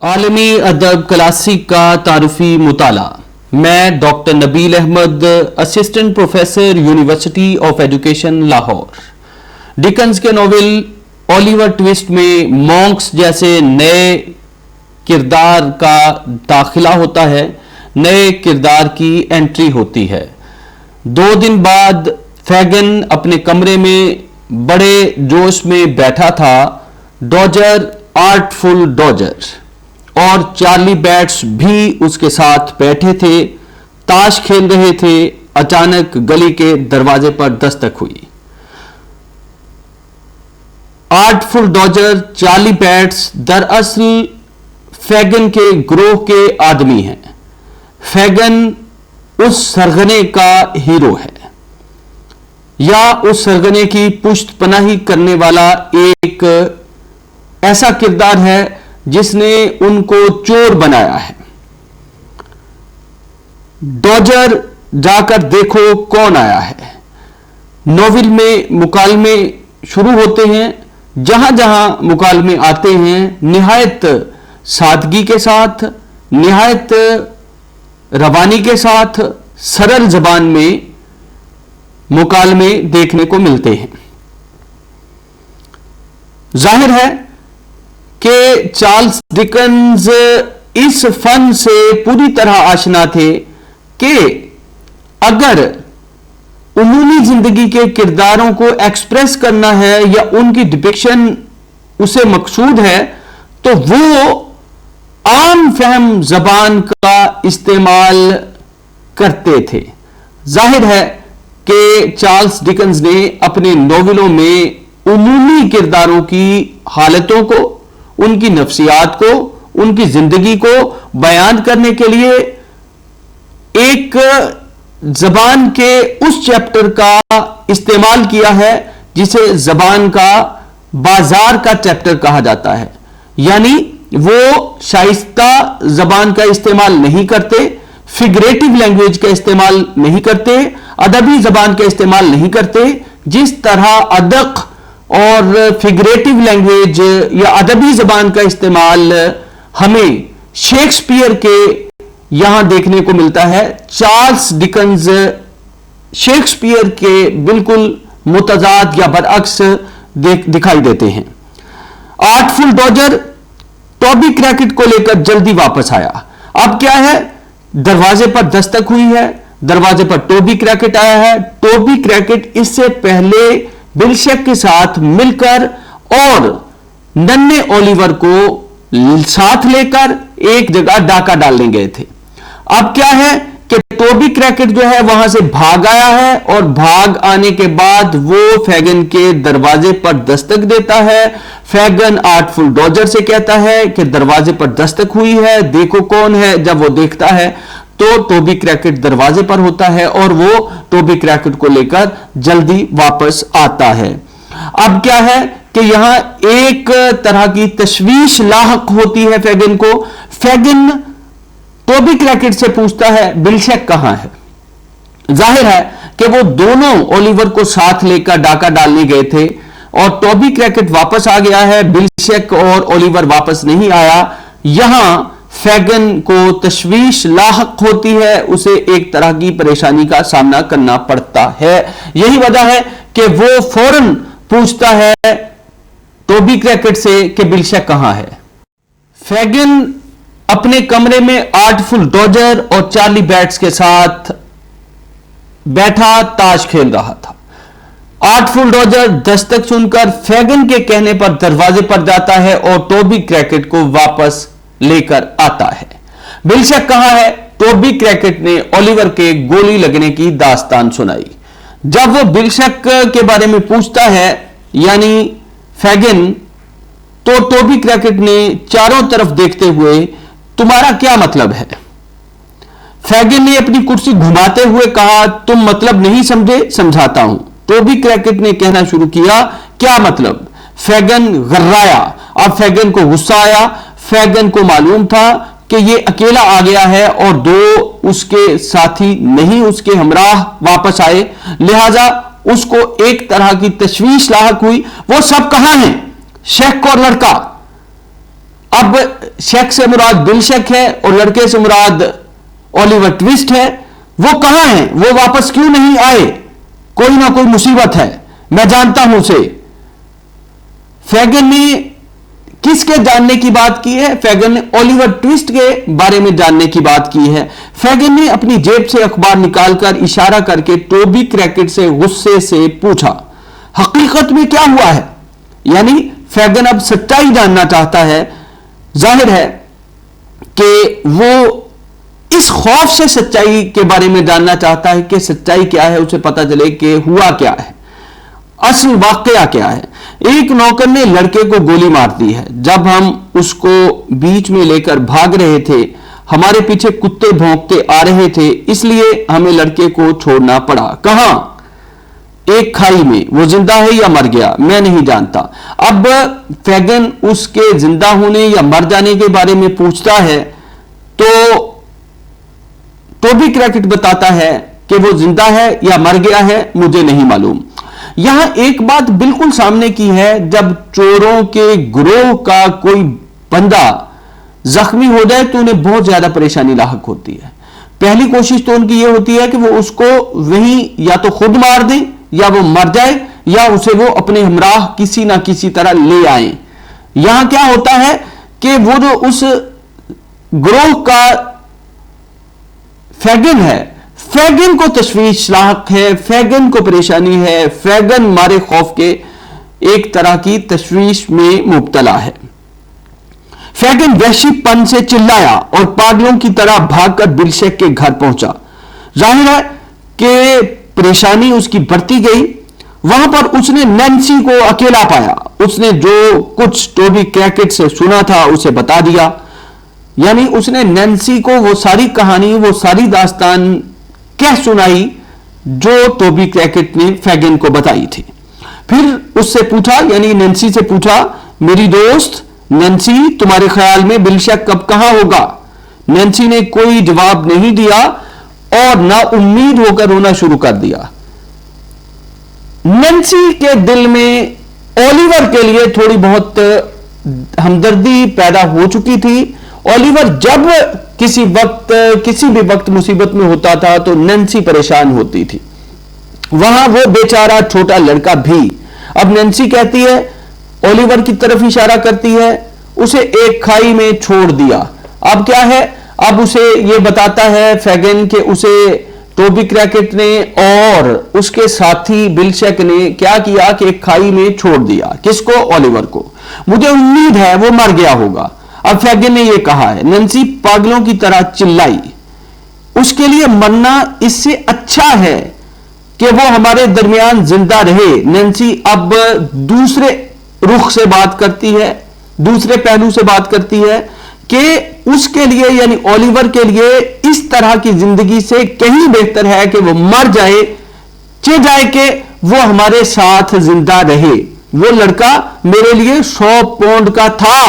عالمی ادب کلاسک کا تعارفی مطالعہ۔ میں doctor Nabeel Ahmed, assistant professor, university of education Lahore. Dickens کے ناول اولیور ٹوسٹ میں مونکس جیسے نئے کردار کا داخلہ ہوتا ہے، نئے کردار کی انٹری ہوتی ہے۔ 2 دن بعد فیگن اپنے کمرے میں بڑے جوش میں بیٹھا تھا۔ ڈوجر، آرٹفل ڈوجر اور چارلی بیٹس بھی اس کے ساتھ بیٹھے تھے، تاش کھیل رہے تھے۔ اچانک گلی کے دروازے پر دستک ہوئی۔ آرٹفل ڈوجر، چارلی بیٹس دراصل فیگن کے گروہ کے آدمی ہیں۔ فیگن اس سرغنے کا ہیرو ہے، یا اس سرغنے کی پشت پناہی کرنے والا ایک ایسا کردار ہے جس نے ان کو چور بنایا ہے۔ ڈوجر، جا کر دیکھو کون آیا ہے۔ ناول میں مکالمے شروع ہوتے ہیں۔ جہاں جہاں مکالمے آتے ہیں، نہایت سادگی کے ساتھ، نہایت روانی کے ساتھ، سرل زبان میں مکالمے دیکھنے کو ملتے ہیں۔ ظاہر ہے کہ چارلس ڈکنز اس فن سے پوری طرح آشنا تھے کہ اگر عمومی زندگی کے کرداروں کو ایکسپریس کرنا ہے یا ان کی ڈپکشن اسے مقصود ہے تو وہ عام فہم زبان کا استعمال کرتے تھے۔ ظاہر ہے کہ چارلس ڈکنز نے اپنے ناولوں میں عمومی کرداروں کی حالتوں کو، ان کی نفسیات کو، ان کی زندگی کو بیان کرنے کے لیے ایک زبان کے اس چیپٹر کا استعمال کیا ہے جسے زبان کا بازار کا چیپٹر کہا جاتا ہے۔ یعنی وہ شائستہ زبان کا استعمال نہیں کرتے، فگریٹو لینگویج کا استعمال نہیں کرتے، ادبی زبان کا استعمال نہیں کرتے۔ جس طرح ادق اور فگریٹو لینگویج یا ادبی زبان کا استعمال ہمیں شیکسپیئر کے یہاں دیکھنے کو ملتا ہے، چارلس ڈکنز شیکسپیئر کے بالکل متضاد یا برعکس دکھائی دیتے ہیں۔ آرٹفل ڈوجر ٹوبی کریکٹ کو لے کر جلدی واپس آیا۔ اب کیا ہے؟ دروازے پر دستک ہوئی ہے، دروازے پر ٹوبی کریکٹ آیا ہے۔ ٹوبی کریکٹ اس سے پہلے بلشک کے ساتھ مل کر اور ننھے اولیور کو ساتھ لے کر ایک جگہ ڈاکہ ڈالنے گئے تھے۔ اب کیا ہے کہ ٹوبی کریکٹ جو ہے وہاں سے بھاگ آیا ہے، اور بھاگ آنے کے بعد وہ فیگن کے دروازے پر دستک دیتا ہے۔ فیگن آرٹفل ڈوجر سے کہتا ہے کہ دروازے پر دستک ہوئی ہے، دیکھو کون ہے۔ جب وہ دیکھتا ہے تو ٹوبی کریکٹ دروازے پر ہوتا ہے اور وہ ٹوبی کریکٹ کو لے کر جلدی واپس آتا ہے۔ اب کیا ہے کہ یہاں ایک طرح کی تشویش لاحق ہوتی ہے فیگن کو۔ فیگن ٹوبی کریکٹ سے پوچھتا ہے بلشک کہاں ہے۔ ظاہر ہے کہ وہ دونوں اولیور کو ساتھ لے کر ڈاکہ ڈالنے گئے تھے اور ٹوبی کریکٹ واپس آ گیا ہے، بلشک اور اولیور واپس نہیں آیا۔ یہاں فیگن کو تشویش لاحق ہوتی ہے، اسے ایک طرح کی پریشانی کا سامنا کرنا پڑتا ہے۔ یہی وجہ ہے کہ وہ فوراً پوچھتا ہے ٹوبی کریکٹ سے کہ بلشک کہاں ہے۔ فیگن اپنے کمرے میں آرٹفل ڈوجر اور چارلی بیٹس کے ساتھ بیٹھا تاش کھیل رہا تھا۔ آرٹفل ڈوجر دستک سن کر فیگن کے کہنے پر دروازے پر جاتا ہے اور ٹوبی کریکٹ کو واپس لے کر آتا ہے۔ بلشک کہاں ہے؟ ٹوبی کریکٹ نے اولیور کے گولی لگنے کی داستان سنائی۔ جب وہ بلشک کے بارے میں پوچھتا ہے یعنی فیگن، تو ٹوبی کریکٹ نے چاروں طرف دیکھتے ہوئے تمہارا کیا مطلب ہے؟ فیگن نے اپنی کرسی گھماتے ہوئے کہا تم مطلب نہیں سمجھے، سمجھاتا ہوں۔ ٹوبی کریکٹ نے کہنا شروع کیا کیا مطلب؟ فیگن غرایا۔ اب فیگن کو غصہ آیا۔ فیگن کو معلوم تھا کہ یہ اکیلا آ گیا ہے اور 2 اس کے ساتھی نہیں اس کے ہمراہ واپس آئے، لہذا اس کو ایک طرح کی تشویش لاحق ہوئی۔ وہ سب کہاں ہیں؟ شیخ اور لڑکا اب شیخ سے مراد بل شیک ہے اور لڑکے سے مراد اولیور ٹوسٹ ہے. وہ کہاں ہیں؟ وہ واپس کیوں نہیں آئے؟ کوئی نہ کوئی مصیبت ہے، میں جانتا ہوں اسے. فیگن نے کس کے جاننے کی بات کی ہے؟ فیگن نے اولیور ٹوسٹ کے بارے میں جاننے کی بات کی ہے. فیگن نے اپنی جیب سے اخبار نکال کر اشارہ کر کے ٹوبی کریکٹ سے غصے سے پوچھا، حقیقت میں کیا ہوا ہے؟ یعنی فیگن اب سچائی جاننا چاہتا ہے. ظاہر ہے کہ وہ اس خوف سے سچائی کے بارے میں جاننا چاہتا ہے کہ سچائی کیا ہے، اسے پتا چلے کہ ہوا کیا ہے، اصل واقعہ کیا ہے. ایک نوکر نے لڑکے کو گولی مار دی ہے. جب ہم اس کو بیچ میں لے کر بھاگ رہے تھے ہمارے پیچھے کتے بھونکتے آ رہے تھے، اس لیے ہمیں لڑکے کو چھوڑنا پڑا. کہاں؟ ایک کھائی میں. وہ زندہ ہے یا مر گیا؟ میں نہیں جانتا. اب فیگن اس کے زندہ ہونے یا مر جانے کے بارے میں پوچھتا ہے تو ٹوبی کریکٹ بتاتا ہے کہ وہ زندہ ہے یا مر گیا ہے مجھے نہیں معلوم. یہاں ایک بات بالکل سامنے کی ہے، جب چوروں کے گروہ کا کوئی بندہ زخمی ہو جائے تو انہیں بہت زیادہ پریشانی لاحق ہوتی ہے. پہلی کوشش تو ان کی یہ ہوتی ہے کہ وہ اس کو وہیں یا تو خود مار دیں یا وہ مر جائے یا اسے وہ اپنے ہمراہ کسی نہ کسی طرح لے آئیں. یہاں کیا ہوتا ہے کہ وہ جو اس گروہ کا فیگن ہے، فیگن کو تشویش لاحق ہے، فیگن کو پریشانی ہے، فیگن مارے خوف کے ایک طرح کی تشویش میں مبتلا ہے. فیگن وحشی پن سے چلایا اور پاگلوں کی طرح بھاگ کر بل شیک کے گھر پہنچا. ظاہر ہے کہ پریشانی اس کی بڑھتی گئی. وہاں پر اس نے نینسی کو اکیلا پایا. اس نے جو کچھ ٹوبی کریکٹ سے سنا تھا اسے بتا دیا. یعنی اس نے نینسی کو وہ ساری کہانی، وہ ساری داستان کہہ سنائی جو ٹوبی کریکٹ نے فیگن کو بتائی تھی. پھر اس سے پوچھا، یعنی نینسی سے پوچھا، میری دوست نینسی تمہارے خیال میں بل شیک کب کہاں ہوگا؟ نینسی نے کوئی جواب نہیں دیا اور نا امید ہو کر رونا شروع کر دیا. نینسی کے دل میں اولیور کے لیے تھوڑی بہت ہمدردی پیدا ہو چکی تھی. اولیور جب کسی بھی وقت مصیبت میں ہوتا تھا تو نینسی پریشان ہوتی تھی، وہاں وہ بیچارہ چھوٹا لڑکا بھی. اب نینسی کہتی ہے، اولیور کی طرف اشارہ کرتی ہے، اسے ایک کھائی میں چھوڑ دیا. اب کیا ہے؟ اب اسے یہ بتاتا ہے فیگن کہ اسے ٹوبی کریکٹ نے اور اس کے ساتھی بل شیک نے کیا کیا کہ ایک کھائی میں چھوڑ دیا. کس کو؟ اولیور کو. مجھے امید ہے وہ مر گیا ہوگا. اب فیگن نے یہ کہا ہے. نینسی پاگلوں کی طرح چلائی، اس کے لیے مرنا اس سے اچھا ہے کہ وہ ہمارے درمیان زندہ رہے. نینسی اب دوسرے رخ سے بات کرتی ہے، دوسرے پہلو سے بات کرتی ہے کہ اس کے لیے یعنی اولیور کے لیے اس طرح کی زندگی سے کہیں بہتر ہے کہ وہ مر جائے، چاہے کہ وہ ہمارے ساتھ زندہ رہے. وہ لڑکا میرے لیے 100 پاؤنڈ کا تھا.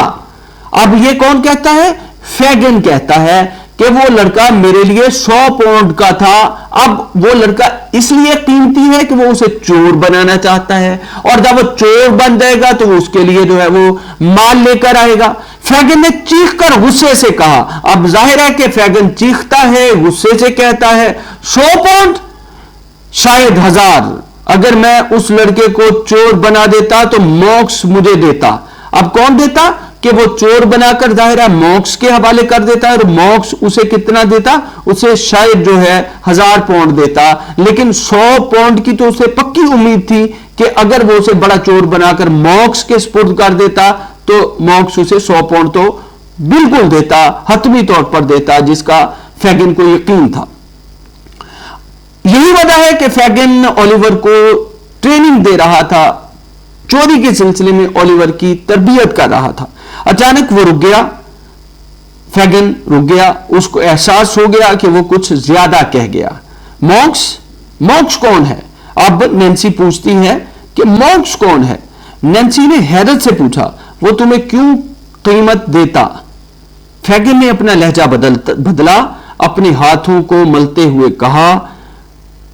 اب یہ کون کہتا ہے؟ فیگن کہتا ہے کہ وہ لڑکا میرے لیے 100 پاؤنڈ کا تھا. اب وہ لڑکا اس لیے قیمتی ہے کہ وہ اسے چور بنانا چاہتا ہے، اور جب وہ چور بن جائے گا تو وہ اس کے لیے جو ہے وہ مال لے کر آئے گا. فیگن نے چیخ کر غصے سے کہا. اب ظاہر ہے کہ فیگن چیختا ہے، غصے سے کہتا ہے 100 پاؤنڈ، شاید 1000. اگر میں اس لڑکے کو چور بنا دیتا تو موکس مجھے دیتا. اب کون دیتا؟ کہ وہ چور بنا کر ظاہر ہے موکس کے حوالے کر دیتا، اور موکس اسے کتنا دیتا؟ اسے شاید جو ہے 1000 پاؤنڈ دیتا. لیکن 100 پاؤنڈ کی تو اسے پکی امید تھی کہ اگر وہ اسے بڑا چور بنا کر موکس کے سپرد کر دیتا تو موکس اسے 100 پاؤنڈ تو بالکل دیتا، حتمی طور پر دیتا، جس کا فیگن کو یقین تھا. یہی وجہ ہے کہ فیگن اولیور کو ٹریننگ دے رہا تھا، چوری کے سلسلے میں اولیور کی تربیت کر رہا تھا. اچانک وہ رک گیا. فیگن رک گیا. اس کو احساس ہو گیا کہ وہ کچھ زیادہ کہہ گیا. موکس کون ہے؟ اب نینسی پوچھتی ہے کہ موکس کون ہے. نینسی نے حیرت سے پوچھا، وہ تمہیں کیوں قیمت دیتا؟ فیگن نے اپنا لہجہ بدلا، اپنے ہاتھوں کو ملتے ہوئے کہا،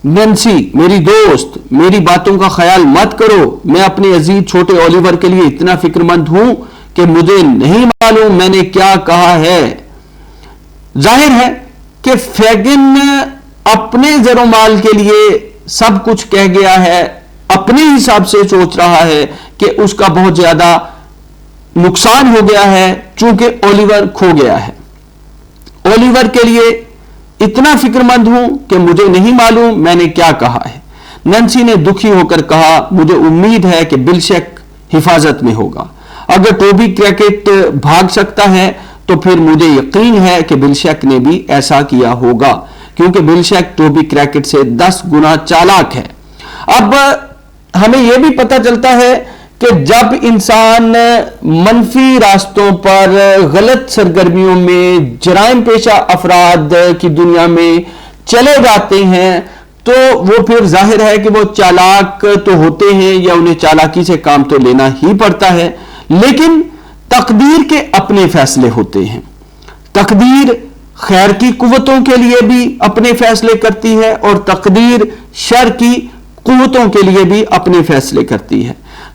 نینسی میری دوست، میری باتوں کا خیال مت کرو. میں اپنے عزیز چھوٹے اولیور کے لیے اتنا فکر مند ہوں کہ مجھے نہیں معلوم میں نے کیا کہا ہے۔ ظاہر ہے کہ فیگن اپنے زر و مال کے لیے سب کچھ کہہ گیا ہے، اپنے حساب سے سوچ رہا ہے کہ اس کا بہت زیادہ نقصان ہو گیا ہے چونکہ اولیور کھو گیا ہے۔ اولیور کے لیے اتنا فکر مند ہوں کہ مجھے نہیں معلوم میں نے کیا کہا ہے۔ نینسی نے دکھی ہو کر کہا، مجھے امید ہے کہ بل شک حفاظت میں ہوگا۔ اگر ٹوبی کریکٹ بھاگ سکتا ہے تو پھر مجھے یقین ہے کہ بل شک نے بھی ایسا کیا ہوگا، کیونکہ بل شک ٹوبی کریکٹ سے 10 گنا چالاک ہے۔ اب ہمیں یہ بھی پتہ چلتا ہے کہ جب انسان منفی راستوں پر، غلط سرگرمیوں میں، جرائم پیشہ افراد کی دنیا میں چلے جاتے ہیں تو وہ پھر ظاہر ہے کہ وہ چالاک تو ہوتے ہیں یا انہیں چالاکی سے کام تو لینا ہی پڑتا ہے، لیکن تقدیر کے اپنے فیصلے ہوتے ہیں۔ تقدیر خیر کی قوتوں کے لیے بھی اپنے فیصلے کرتی ہے اور تقدیر شر کی قوتوں کے لیے بھی اپنے فیصلے کرتی ہے۔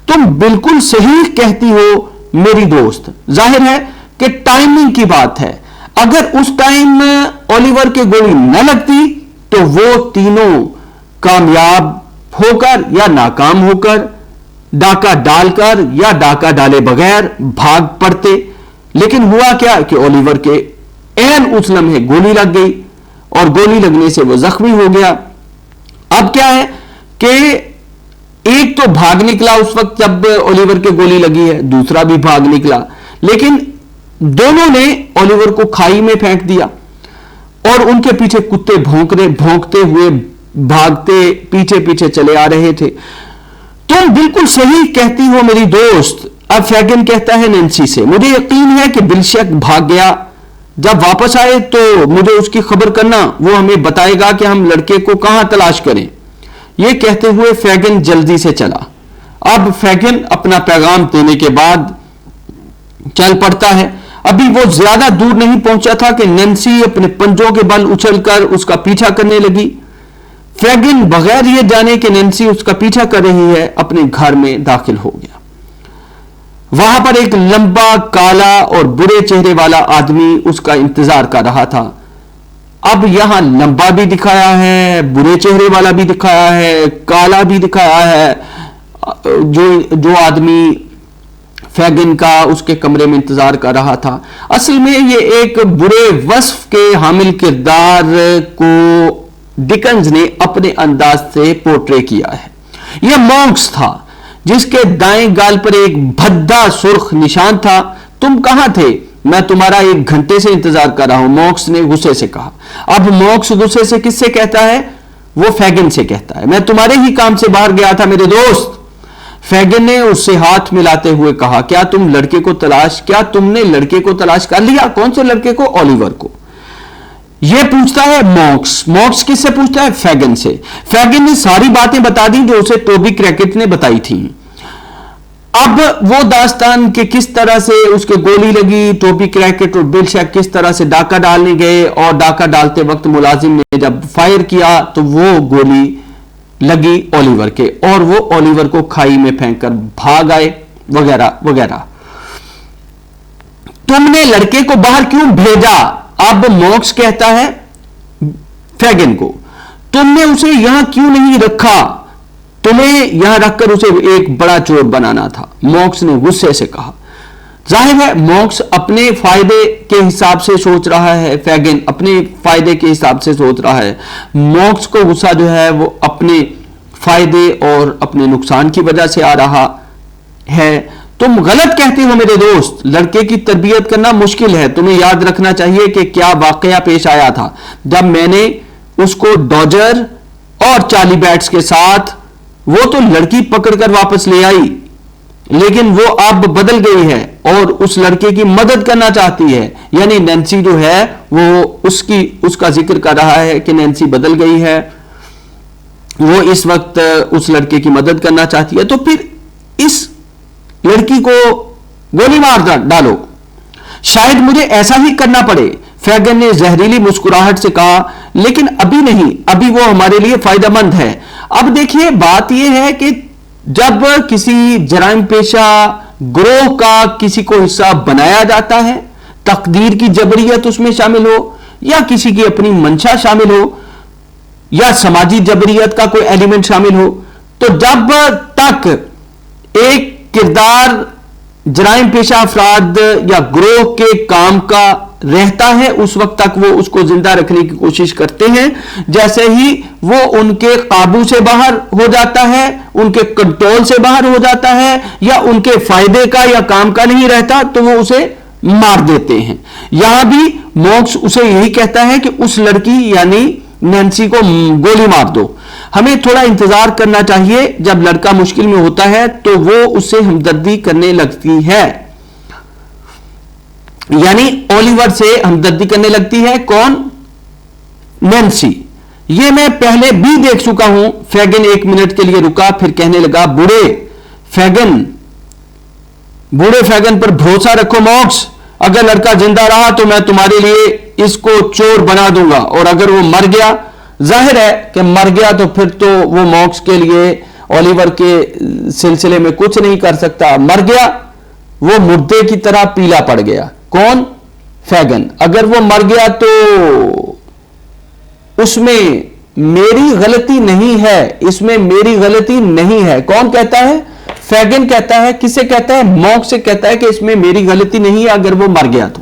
تم بالکل صحیح کہتی ہو میری دوست۔ ظاہر ہے کہ ٹائمنگ کی بات ہے، اگر اس ٹائم اولیور کے گولی نہ لگتی تو وہ تینوں کامیاب ہو کر یا ناکام ہو کر، ڈاکہ ڈال کر یا ڈاکہ ڈالے بغیر بھاگ پڑتے، لیکن ہوا کیا کہ اولیور کے عین اس لمحے گولی لگ گئی اور گولی لگنے سے وہ زخمی ہو گیا۔ اب کیا ہے کہ ایک تو بھاگ نکلا اس وقت جب اولیور کے گولی لگی ہے، دوسرا بھی بھاگ نکلا، لیکن دونوں نے اولیور کو کھائی میں پھینک دیا اور ان کے پیچھے کتے بھونکتے ہوئے بھاگتے پیچھے پیچھے چلے آ رہے تھے۔ تم بالکل صحیح کہتی ہو میری دوست۔ اب فیگن کہتا ہے نینسی سے، مجھے یقین ہے کہ بل شک بھاگ گیا، جب واپس آئے تو مجھے اس کی خبر کرنا، وہ ہمیں بتائے گا کہ ہم لڑکے کو کہاں تلاش کریں۔ یہ کہتے ہوئے فیگن جلدی سے چلا۔ اب فیگن اپنا پیغام دینے کے بعد چل پڑتا ہے۔ ابھی وہ زیادہ دور نہیں پہنچا تھا کہ نینسی اپنے پنجوں کے بل اچھل کر اس کا پیچھا کرنے لگی۔ فیگن بغیر یہ جانے کہ نینسی اس کا پیچھا کر رہی ہے اپنے گھر میں داخل ہو گیا۔ وہاں پر ایک لمبا، کالا اور برے چہرے والا آدمی اس کا انتظار کر رہا تھا۔ اب یہاں لمبا بھی دکھایا ہے، برے چہرے والا بھی دکھایا ہے، کالا بھی دکھایا ہے۔ جو آدمی فیگن کا اس کے کمرے میں انتظار کر رہا تھا، اصل میں یہ ایک برے وصف کے حامل کردار کو ڈکنز نے اپنے انداز سے پورٹرے کیا ہے۔ یہ مونکس تھا جس کے دائیں گال پر ایک بھدا سرخ نشان تھا۔ تم کہاں تھے؟ میں تمہارا 1 گھنٹے سے انتظار کر رہا ہوں، مونکس نے غصے سے کہا۔ اب مونکس غصے سے کس سے کہتا ہے؟ وہ فیگن سے کہتا ہے۔ میں تمہارے ہی کام سے باہر گیا تھا میرے دوست۔ فیگن نے اس سے ہاتھ ملاتے ہوئے کہا، کیا تم نے لڑکے کو تلاش کر لیا؟ کون سے لڑکے کو؟ اولیور کو۔ یہ پوچھتا ہے مونکس کس سے پوچھتا ہے؟ فیگن سے۔ فیگن نے ساری باتیں بتا دی جو اسے ٹوبی کریکٹ نے بتائی تھی۔ اب وہ داستان کہ کس طرح سے اس کے گولی لگی، ٹوبی کریکٹ اور بل شک کس طرح سے ڈاکہ ڈالنے گئے اور ڈاکہ ڈالتے وقت ملازم نے جب فائر کیا تو وہ گولی لگی اولیور کے اور وہ اولیور کو کھائی میں پھینک کر بھاگ آئے وغیرہ وغیرہ۔ تم نے لڑکے کو باہر کیوں بھیجا؟ اب مونکس کہتا ہے فیگن کو، تم نے اسے یہاں کیوں نہیں رکھا؟ تمہیں یہاں رکھ کر اسے ایک بڑا چور بنانا تھا، مونکس نے غصے سے کہا۔ ظاہر ہے مونکس اپنے فائدے کے حساب سے سوچ رہا ہے، فیگن اپنے فائدے کے حساب سے سوچ رہا ہے۔ مونکس کو غصہ جو ہے وہ اپنے فائدے اور اپنے نقصان کی وجہ سے آ رہا ہے۔ تم غلط کہتے ہو میرے دوست، لڑکے کی تربیت کرنا مشکل ہے۔ تمہیں یاد رکھنا چاہیے کہ کیا واقعہ پیش آیا تھا جب میں نے اس کو ڈوجر اور چارلی بیٹس کے ساتھ، وہ تو لڑکی پکڑ کر واپس لے آئی لیکن وہ اب بدل گئی ہے اور اس لڑکے کی مدد کرنا چاہتی ہے۔ یعنی نینسی جو ہے وہ اس کا ذکر کر رہا ہے کہ نینسی بدل گئی ہے، وہ اس وقت اس لڑکے کی مدد کرنا چاہتی ہے، تو پھر اس لڑکی کو گولی مار ڈالو، شاید مجھے ایسا ہی کرنا پڑے۔ فیگن نے زہریلی مسکراہٹ سے کہا، لیکن ابھی نہیں، ابھی وہ ہمارے لیے فائدہ مند ہے۔ اب دیکھیے بات یہ ہے کہ جب کسی جرائم پیشہ گروہ کا کسی کو حصہ بنایا جاتا ہے، تقدیر کی جبریت اس میں شامل ہو، یا کسی کی اپنی منشا شامل ہو، یا سماجی جبریت کا کوئی ایلیمنٹ شامل ہو، تو جب تک ایک کردار جرائم پیشہ افراد یا گروہ کے کام کا رہتا ہے اس وقت تک وہ اس کو زندہ رکھنے کی کوشش کرتے ہیں. جیسے ہی وہ ان کے قابو سے باہر ہو جاتا ہے، ان کے کنٹرول سے باہر ہو جاتا ہے، یا ان کے فائدے کا یا کام کا نہیں رہتا، تو وہ اسے مار دیتے ہیں. یہاں بھی موکس اسے یہی کہتا ہے کہ اس لڑکی یعنی نینسی کو گولی مار دو. ہمیں تھوڑا انتظار کرنا چاہیے، جب لڑکا مشکل میں ہوتا ہے تو وہ اس سے ہمدردی کرنے لگتی ہے، یعنی اولیور سے ہمدردی کرنے لگتی ہے. کون؟ نینسی. یہ میں پہلے بھی دیکھ چکا ہوں. فیگن 1 منٹ کے لیے رکا، پھر کہنے لگا بوڑھے فیگن پر بھروسہ رکھو موکس، اگر لڑکا زندہ رہا تو میں تمہارے لیے اس کو چور بنا دوں گا، اور اگر وہ مر گیا، ظاہر ہے کہ مر گیا تو پھر تو وہ موکس کے لیے اولیور کے سلسلے میں کچھ نہیں کر سکتا. مر گیا، وہ مردے کی طرح پیلا پڑ گیا. کون؟ فیگن. اگر وہ مر گیا تو اس میں میری غلطی نہیں ہے، اس میں میری غلطی نہیں ہے. کون کہتا ہے؟ فیگن کہتا ہے. کس سے کہتا ہے؟ موکس سے کہتا ہے کہ اس میں میری غلطی نہیں ہے اگر وہ مر گیا تو.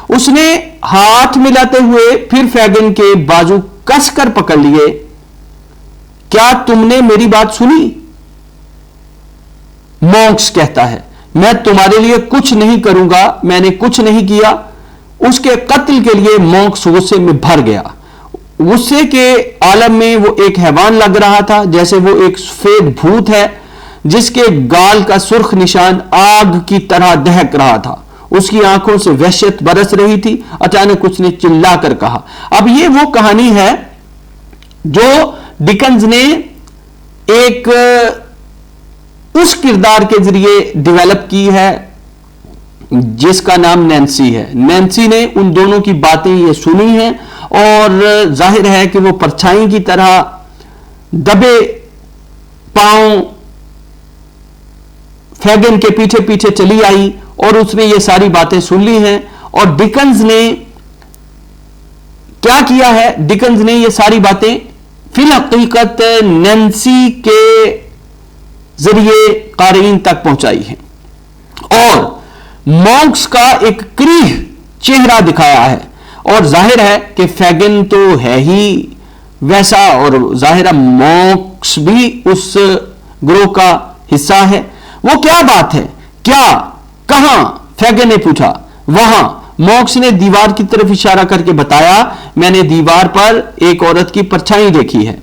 اس نے ہاتھ ملاتے ہوئے پھر فیگن کے بازو کس کر پکڑ لیے. کیا تم نے میری بات سنی؟ موکس کہتا ہے میں تمہارے لیے کچھ نہیں کروں گا، میں نے کچھ نہیں کیا. اس کے قتل کے لیے موکس غصے میں بھر گیا. غصے کے عالم میں وہ ایک حیوان لگ رہا تھا، جیسے وہ ایک سفید بھوت ہے جس کے گال کا سرخ نشان آگ کی طرح دہک رہا تھا. اس کی آنکھوں سے وحشت برس رہی تھی. اچانک اس نے چلا کر کہا. اب یہ وہ کہانی ہے جو ڈکنز نے ایک اس کردار کے ذریعے ڈیولپ کی ہے جس کا نام نینسی ہے. نینسی نے ان دونوں کی باتیں یہ سنی ہیں، اور ظاہر ہے کہ وہ پرچھائی کی طرح دبے پاؤں فیگن کے پیچھے پیچھے چلی آئی، اور اس نے یہ ساری باتیں سن لی ہیں. اور ڈکنز نے کیا کیا ہے؟ ڈکنز نے یہ ساری باتیں فی الحقیقت نینسی کے ذریعے قارئین تک پہنچائی ہیں، اور موکس کا ایک کریہ چہرہ دکھایا ہے. اور ظاہر ہے کہ فیگن تو ہے ہی ویسا، اور ظاہر ہے موکس بھی اس گروہ کا حصہ ہے. وہ کیا بات ہے؟ کیا؟ کہاں؟ فیگن نے پوچھا. وہاں. موکس نے دیوار کی طرف اشارہ کر کے بتایا میں نے دیوار پر ایک عورت کی پرچھائی دیکھی ہے.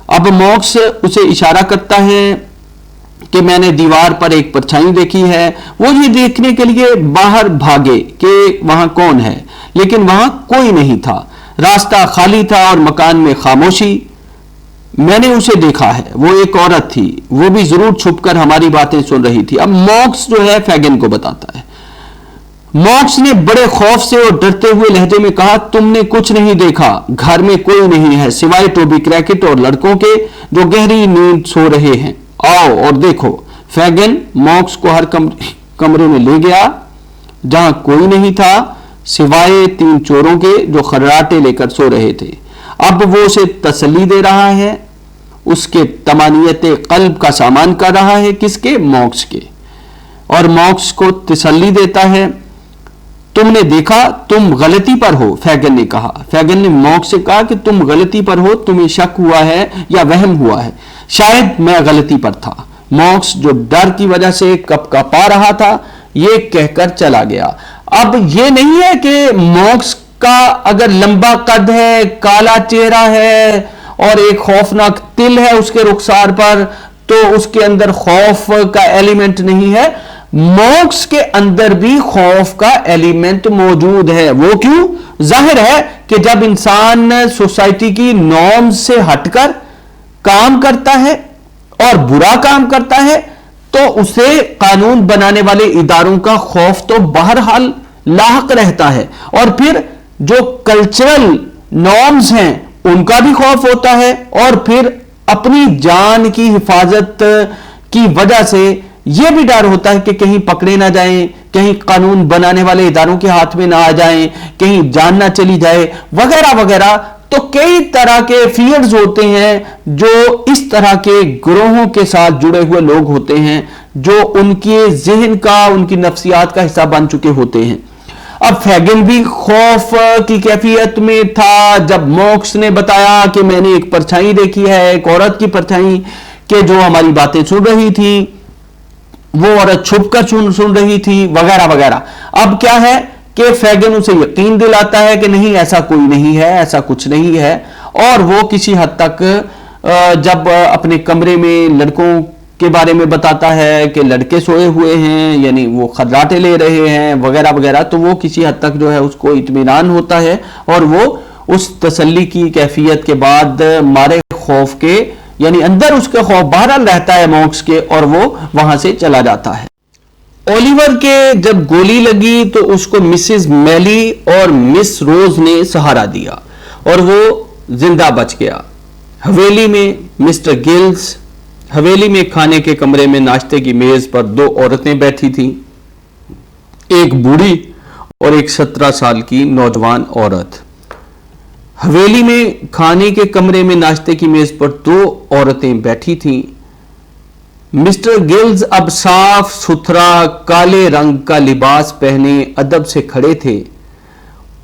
اب موکس اسے اشارہ کرتا ہے کہ میں نے دیوار پر ایک پرچھائی دیکھی ہے. وہ یہ دیکھنے کے لیے باہر بھاگے کہ وہاں کون ہے، لیکن وہاں کوئی نہیں تھا. راستہ خالی تھا اور مکان میں خاموشی. میں نے اسے دیکھا ہے، وہ ایک عورت تھی، وہ بھی ضرور چھپ کر ہماری باتیں سن رہی تھی. اب موکس جو ہے فیگن کو بتاتا ہے. موکس نے بڑے خوف سے اور ڈرتے ہوئے لہجے میں کہا تم نے کچھ نہیں دیکھا، گھر میں کوئی نہیں ہے سوائے ٹوبی کریکٹ اور لڑکوں کے جو گہری نیند سو رہے ہیں. آؤ اور دیکھو. فیگن موکس کو ہر کمرے میں لے گیا جہاں کوئی نہیں تھا سوائے 3 چوروں کے جو خراٹے لے کر سو رہے تھے. اب وہ اسے تسلی دے رہا ہے، اس کے طمانینت قلب کا سامان کر رہا ہے. کس کے؟ موکس کے. اور موکس کو تسلی دیتا ہے. تم نے دیکھا، تم غلطی پر ہو. فیگن نے کہا. فیگن نے موکس سے کہا کہ تم غلطی پر ہو، تمہیں شک ہوا ہے یا وہم ہوا ہے. شاید میں غلطی پر تھا. موکس جو ڈر کی وجہ سے کپ کپا رہا تھا یہ کہہ کر چلا گیا. اب یہ نہیں ہے کہ موکس کا اگر لمبا قد ہے، کالا چہرہ ہے اور ایک خوفناک تل ہے اس کے رخسار پر تو اس کے اندر خوف کا ایلیمنٹ نہیں ہے. موکس کے اندر بھی خوف کا ایلیمنٹ موجود ہے. وہ کیوں؟ ظاہر ہے کہ جب انسان سوسائٹی کی نارمز سے ہٹ کر کام کرتا ہے اور برا کام کرتا ہے تو اسے قانون بنانے والے اداروں کا خوف تو بہرحال لاحق رہتا ہے، اور پھر جو کلچرل نارمز ہیں ان کا بھی خوف ہوتا ہے، اور پھر اپنی جان کی حفاظت کی وجہ سے یہ بھی ڈر ہوتا ہے کہ کہیں پکڑے نہ جائیں، کہیں قانون بنانے والے اداروں کے ہاتھ میں نہ آ جائیں، کہیں جان نہ چلی جائے وغیرہ وغیرہ. تو کئی طرح کے فیئرز ہوتے ہیں جو اس طرح کے گروہوں کے ساتھ جڑے ہوئے لوگ ہوتے ہیں، جو ان کے ذہن کا، ان کی نفسیات کا حصہ بن چکے ہوتے ہیں. اب فیگن بھی خوف کی کیفیت میں تھا جب مونکس نے بتایا کہ میں نے ایک پرچھائی دیکھی ہے، ایک عورت کی پرچھائی، کہ جو ہماری باتیں سن رہی تھی، وہ عورت چھپ کر سن رہی تھی وغیرہ وغیرہ. اب کیا ہے کہ فیگن اسے یقین دلاتا ہے کہ نہیں، ایسا کوئی نہیں ہے، ایسا کچھ نہیں ہے. اور وہ کسی حد تک جب اپنے کمرے میں لڑکوں کے بارے میں بتاتا ہے کہ لڑکے سوئے ہوئے ہیں، یعنی وہ خدراٹے لے رہے ہیں وغیرہ وغیرہ، تو وہ کسی حد تک جو ہے اس کو اطمینان ہوتا ہے، اور وہ اس تسلی کی کیفیت کے بعد مارے خوف کے، یعنی اندر اس کے خوف بہرحال رہتا ہے مونکس کے، اور وہ وہاں سے چلا جاتا ہے. اولیور کے جب گولی لگی تو اس کو مسز میلی اور مس روز نے سہارا دیا اور وہ زندہ بچ گیا. حویلی میں مسٹر گلز، حویلی میں کھانے کے کمرے میں ناشتے کی میز پر 2 عورتیں بیٹھی تھیں، ایک بوڑھی اور ایک 17 سال کی نوجوان عورت. حویلی میں کھانے کے کمرے میں ناشتے کی میز پر 2 عورتیں بیٹھی تھیں. مسٹر گلز اب صاف ستھرا کالے رنگ کا لباس پہنے ادب سے کھڑے تھے.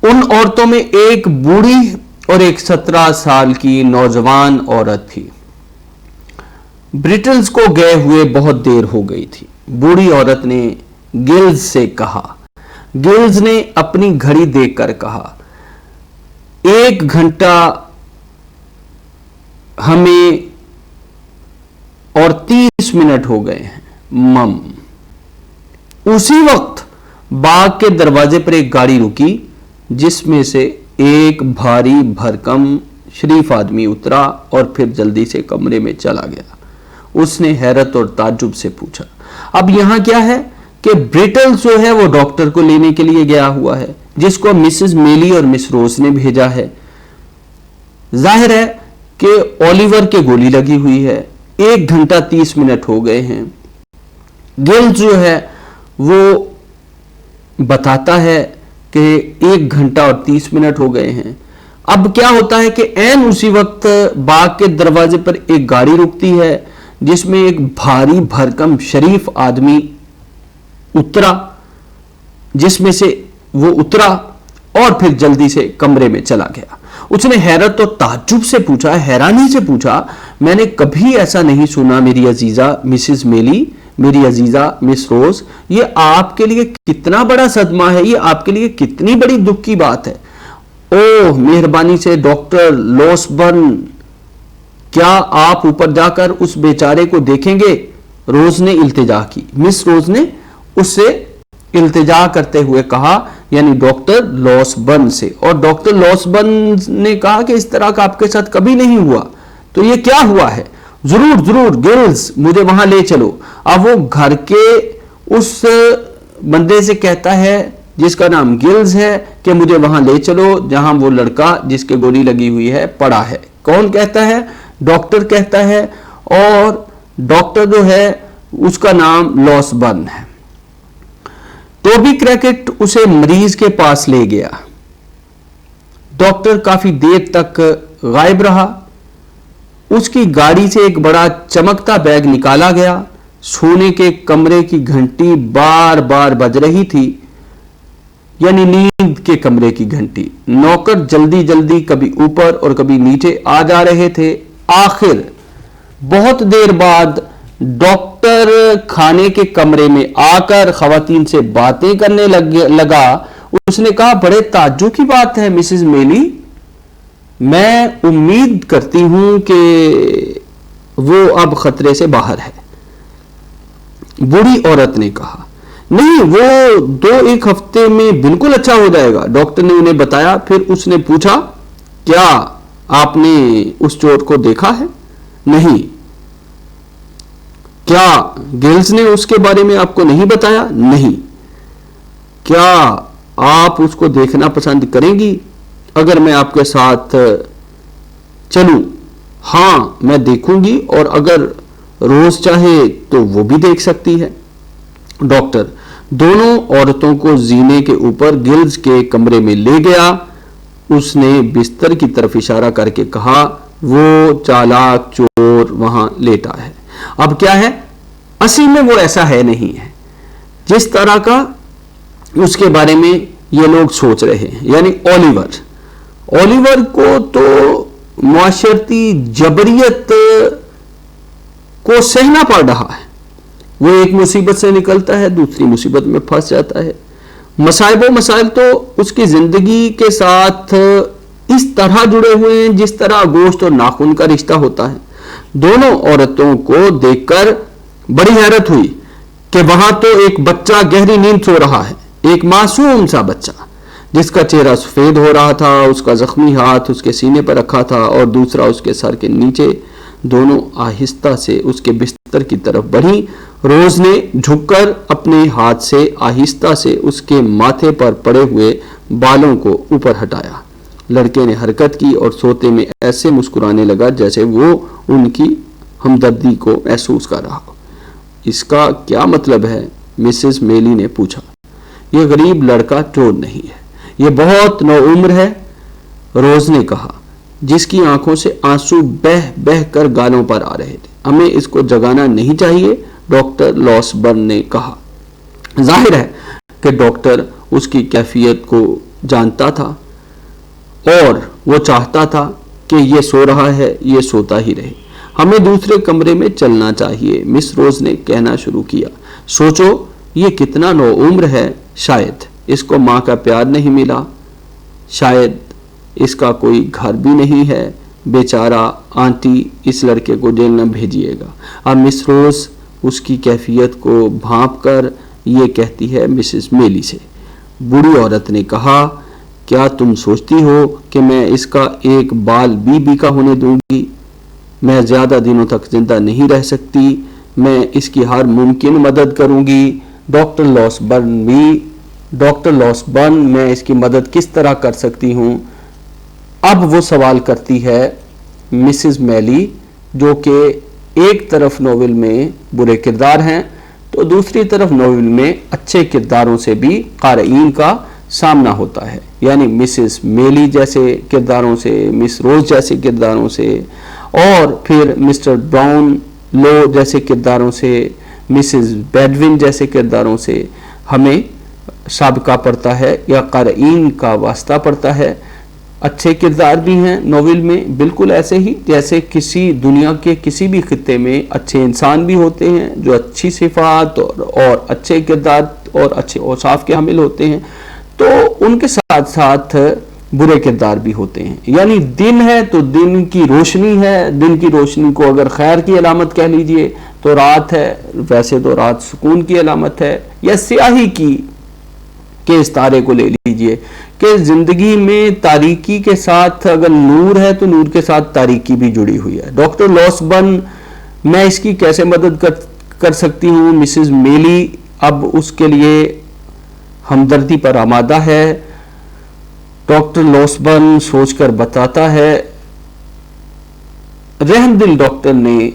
ان عورتوں میں ایک بوڑھی اور ایک 17 سال کی نوجوان عورت تھی. برٹلز کو گئے ہوئے بہت دیر ہو گئی تھی. بوڑھی عورت نے گلز سے کہا. گلز نے اپنی گھڑی دیکھ کر کہا، 1 گھنٹہ ہمیں اور 30 منٹ ہو گئے ہیں مم. اسی وقت باغ کے دروازے پر ایک گاڑی رکی جس میں سے ایک بھاری بھرکم شریف آدمی اترا اور پھر جلدی سے کمرے میں چلا گیا. اس نے حیرت اور تعجب سے پوچھا. اب یہاں کیا ہے کہ برٹلز جو ہے وہ ڈاکٹر کو لینے کے لیے گیا ہوا ہے، جس کو مسز میلی اور مس روز نے بھیجا ہے. ظاہر ہے کہ اولیور کے گولی لگی ہوئی ہے. 1 گھنٹہ 30 منٹ ہو گئے ہیں. گلز جو ہے وہ بتاتا ہے کہ 1 گھنٹہ اور 30 منٹ ہو گئے ہیں. اب کیا ہوتا ہے کہ عین اسی وقت باغ کے دروازے پر ایک گاڑی رکتی ہے جس میں ایک بھاری بھرکم شریف آدمی اترا، جس میں سے وہ اترا اور پھر جلدی سے کمرے میں چلا گیا. اس نے حیرت اور تعجب سے پوچھا، حیرانی سے پوچھا، میں نے کبھی ایسا نہیں سنا میری عزیزہ مسز میلی، میری عزیزہ مس روز. یہ آپ کے لیے کتنا بڑا صدمہ ہے، یہ آپ کے لیے کتنی بڑی دکھ کی بات ہے. اوہ مہربانی سے ڈاکٹر لوسبرن، کیا آپ اوپر جا کر اس بیچارے کو دیکھیں گے؟ روز نے التجا کی. مس روز نے اس سے التجا کرتے ہوئے کہا، یعنی ڈاکٹر لوسبرن سے. اور ڈاکٹر لوسبرن نے کہا کہ اس طرح کا آپ کے ساتھ کبھی نہیں ہوا، تو یہ کیا ہوا ہے؟ ضرور ضرور گلز، مجھے وہاں لے چلو. اب وہ گھر کے اس بندے سے کہتا ہے جس کا نام گلز ہے کہ مجھے وہاں لے چلو جہاں وہ لڑکا جس کے گولی لگی ہوئی ہے پڑا ہے. کون کہتا ہے؟ ڈاکٹر کہتا ہے، اور ڈاکٹر جو ہے اس کا نام لوسبرن ہے. ٹوبی کریکٹ اسے مریض کے پاس لے گیا. ڈاکٹر کافی دیر تک غائب رہا. اس کی گاڑی سے ایک بڑا چمکتا بیگ نکالا گیا. سونے کے کمرے کی گھنٹی بار بار بج رہی تھی، یعنی نیند کے کمرے کی گھنٹی. نوکر جلدی جلدی کبھی اوپر اور کبھی نیچے آ جا رہے تھے. آخر بہت دیر بعد ڈاکٹر کھانے کے کمرے میں آ کر خواتین سے باتیں کرنے لگا. اس نے کہا، بڑے تعجب کی بات ہے مسز میلی، میں امید کرتی ہوں کہ وہ اب خطرے سے باہر ہے. بوڑھی عورت نے کہا، نہیں، وہ 2-1 ہفتے میں بالکل اچھا ہو جائے گا. ڈاکٹر نے انہیں بتایا. پھر اس نے پوچھا، کیا آپ نے اس چور کو دیکھا ہے؟ نہیں. کیا گلز نے اس کے بارے میں آپ کو نہیں بتایا؟ نہیں. کیا آپ اس کو دیکھنا پسند کریں گی اگر میں آپ کے ساتھ چلوں؟ ہاں، میں دیکھوں گی، اور اگر روز چاہے تو وہ بھی دیکھ سکتی ہے۔ ڈاکٹر دونوں عورتوں کو زینے کے اوپر گلز کے کمرے میں لے گیا۔ اس نے بستر کی طرف اشارہ کر کے کہا، وہ چالاک چور وہاں لیٹا ہے۔ اب کیا ہے، اصل میں وہ ایسا ہے نہیں ہے جس طرح کا اس کے بارے میں یہ لوگ سوچ رہے ہیں۔ یعنی اولیور کو تو معاشرتی جبریت کو سہنا پڑ رہا ہے۔ وہ ایک مصیبت سے نکلتا ہے، دوسری مصیبت میں پھنس جاتا ہے۔ مصائب و مسائل تو اس کی زندگی کے ساتھ اس طرح جڑے ہوئے ہیں جس طرح گوشت اور ناخن کا رشتہ ہوتا ہے۔ دونوں عورتوں کو دیکھ کر بڑی حیرت ہوئی کہ وہاں تو ایک بچہ گہری نیند سو رہا ہے، ایک معصوم سا بچہ جس کا چہرہ سفید ہو رہا تھا، اس کا زخمی ہاتھ اس کے سینے پر رکھا تھا اور دوسرا اس کے سر کے نیچے۔ دونوں آہستہ سے اس کے بستر کی طرف بڑھی۔ روز نے جھک کر اپنے ہاتھ سے آہستہ سے اس کے ماتھے پر پڑے ہوئے بالوں کو اوپر ہٹایا۔ لڑکے نے حرکت کی اور سوتے میں ایسے مسکرانے لگا جیسے وہ ان کی ہمدردی کو محسوس کر رہا ہو۔ اس کا کیا مطلب ہے؟ مسز میلی نے پوچھا۔ یہ غریب لڑکا چور نہیں ہے، یہ بہت نو عمر ہے، روز نے کہا، جس کی آنکھوں سے آنسو بہ بہ کر گالوں پر آ رہے تھے۔ ہمیں اس کو جگانا نہیں چاہیے، ڈاکٹر لاسبرن نے کہا۔ ظاہر ہے کہ ڈاکٹر اس کی کیفیت کو جانتا تھا اور وہ چاہتا تھا کہ یہ سو رہا ہے، یہ سوتا ہی رہے۔ ہمیں دوسرے کمرے میں چلنا چاہیے، مس روز نے کہنا شروع کیا۔ سوچو یہ کتنا نو عمر ہے، شاید اس کو ماں کا پیار نہیں ملا، شاید اس کا کوئی گھر بھی نہیں ہے، بیچارہ آنٹی اس لڑکے کو جیل نہ بھیجیے گا۔ اب مس روز اس کی کیفیت کو بھانپ کر یہ کہتی ہے مسز میلی سے۔ بوڑھی عورت نے کہا، کیا تم سوچتی ہو کہ میں اس کا ایک بال بھی کا ہونے دوں گی؟ میں زیادہ دنوں تک زندہ نہیں رہ سکتی، میں اس کی ہر ممکن مدد کروں گی۔ ڈاکٹر لاسبرن میں اس کی مدد کس طرح کر سکتی ہوں؟ اب وہ سوال کرتی ہے مسز میلی، جو کہ ایک طرف ناول میں برے کردار ہیں تو دوسری طرف ناول میں اچھے کرداروں سے بھی قارئین کا سامنا ہوتا ہے۔ یعنی مسز میلی جیسے کرداروں سے، مس روز جیسے کرداروں سے، اور پھر مسٹر براؤن لو جیسے کرداروں سے، مسز بیڈون جیسے کرداروں سے ہمیں سابقہ پڑتا ہے یا قارئین کا واسطہ پڑتا ہے۔ اچھے کردار بھی ہیں ناول میں، بالکل ایسے ہی جیسے کسی دنیا کے کسی بھی خطے میں اچھے انسان بھی ہوتے ہیں جو اچھی صفات اور اچھے کردار اور اچھے اوصاف کے حامل ہوتے ہیں، تو ان کے ساتھ ساتھ برے کردار بھی ہوتے ہیں۔ یعنی دن ہے تو دن کی روشنی ہے، دن کی روشنی کو اگر خیر کی علامت کہہ لیجئے تو رات ہے، ویسے تو رات سکون کی علامت ہے، یا سیاہی کی کہ اس تارے کو لے لیجئے کہ زندگی میں تاریکی کے ساتھ اگر نور ہے تو نور کے ساتھ تاریکی بھی جڑی ہوئی ہے۔ ڈاکٹر لاسبرن میں اس کی کیسے مدد کر سکتی ہوں؟ مسز میلی اب اس کے لیے ہمدردی پر آمادہ ہے۔ ڈاکٹر لاسبرن سوچ کر بتاتا ہے۔ رحم دل ڈاکٹر نے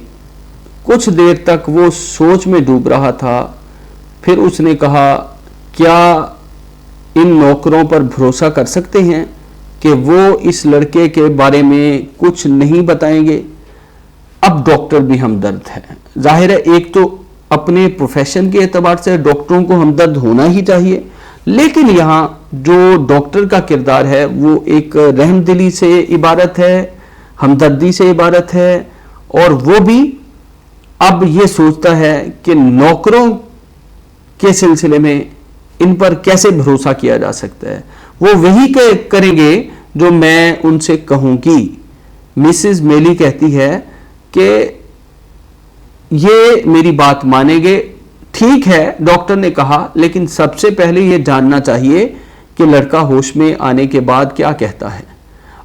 کچھ دیر تک وہ سوچ میں ڈوب رہا تھا، پھر اس نے کہا، کیا ان نوکروں پر بھروسہ کر سکتے ہیں کہ وہ اس لڑکے کے بارے میں کچھ نہیں بتائیں گے؟ اب ڈاکٹر بھی ہمدرد ہے۔ ظاہر ہے ایک تو اپنے پروفیشن کے اعتبار سے ڈاکٹروں کو ہمدرد ہونا ہی چاہیے، لیکن یہاں جو ڈاکٹر کا کردار ہے وہ ایک رحم دلی سے عبارت ہے، ہمدردی سے عبارت ہے، اور وہ بھی اب یہ سوچتا ہے کہ نوکروں کے سلسلے میں ان پر کیسے بھروسہ کیا جا سکتا ہے۔ وہ وہی کریں گے جو میں ان سے کہوں گی۔ مسز میلی کہتی ہے کہ یہ میری بات مانیں گے۔ ٹھیک ہے، ڈاکٹر نے کہا، لیکن سب سے پہلے یہ جاننا چاہیے کہ لڑکا ہوش میں آنے کے بعد کیا کہتا ہے۔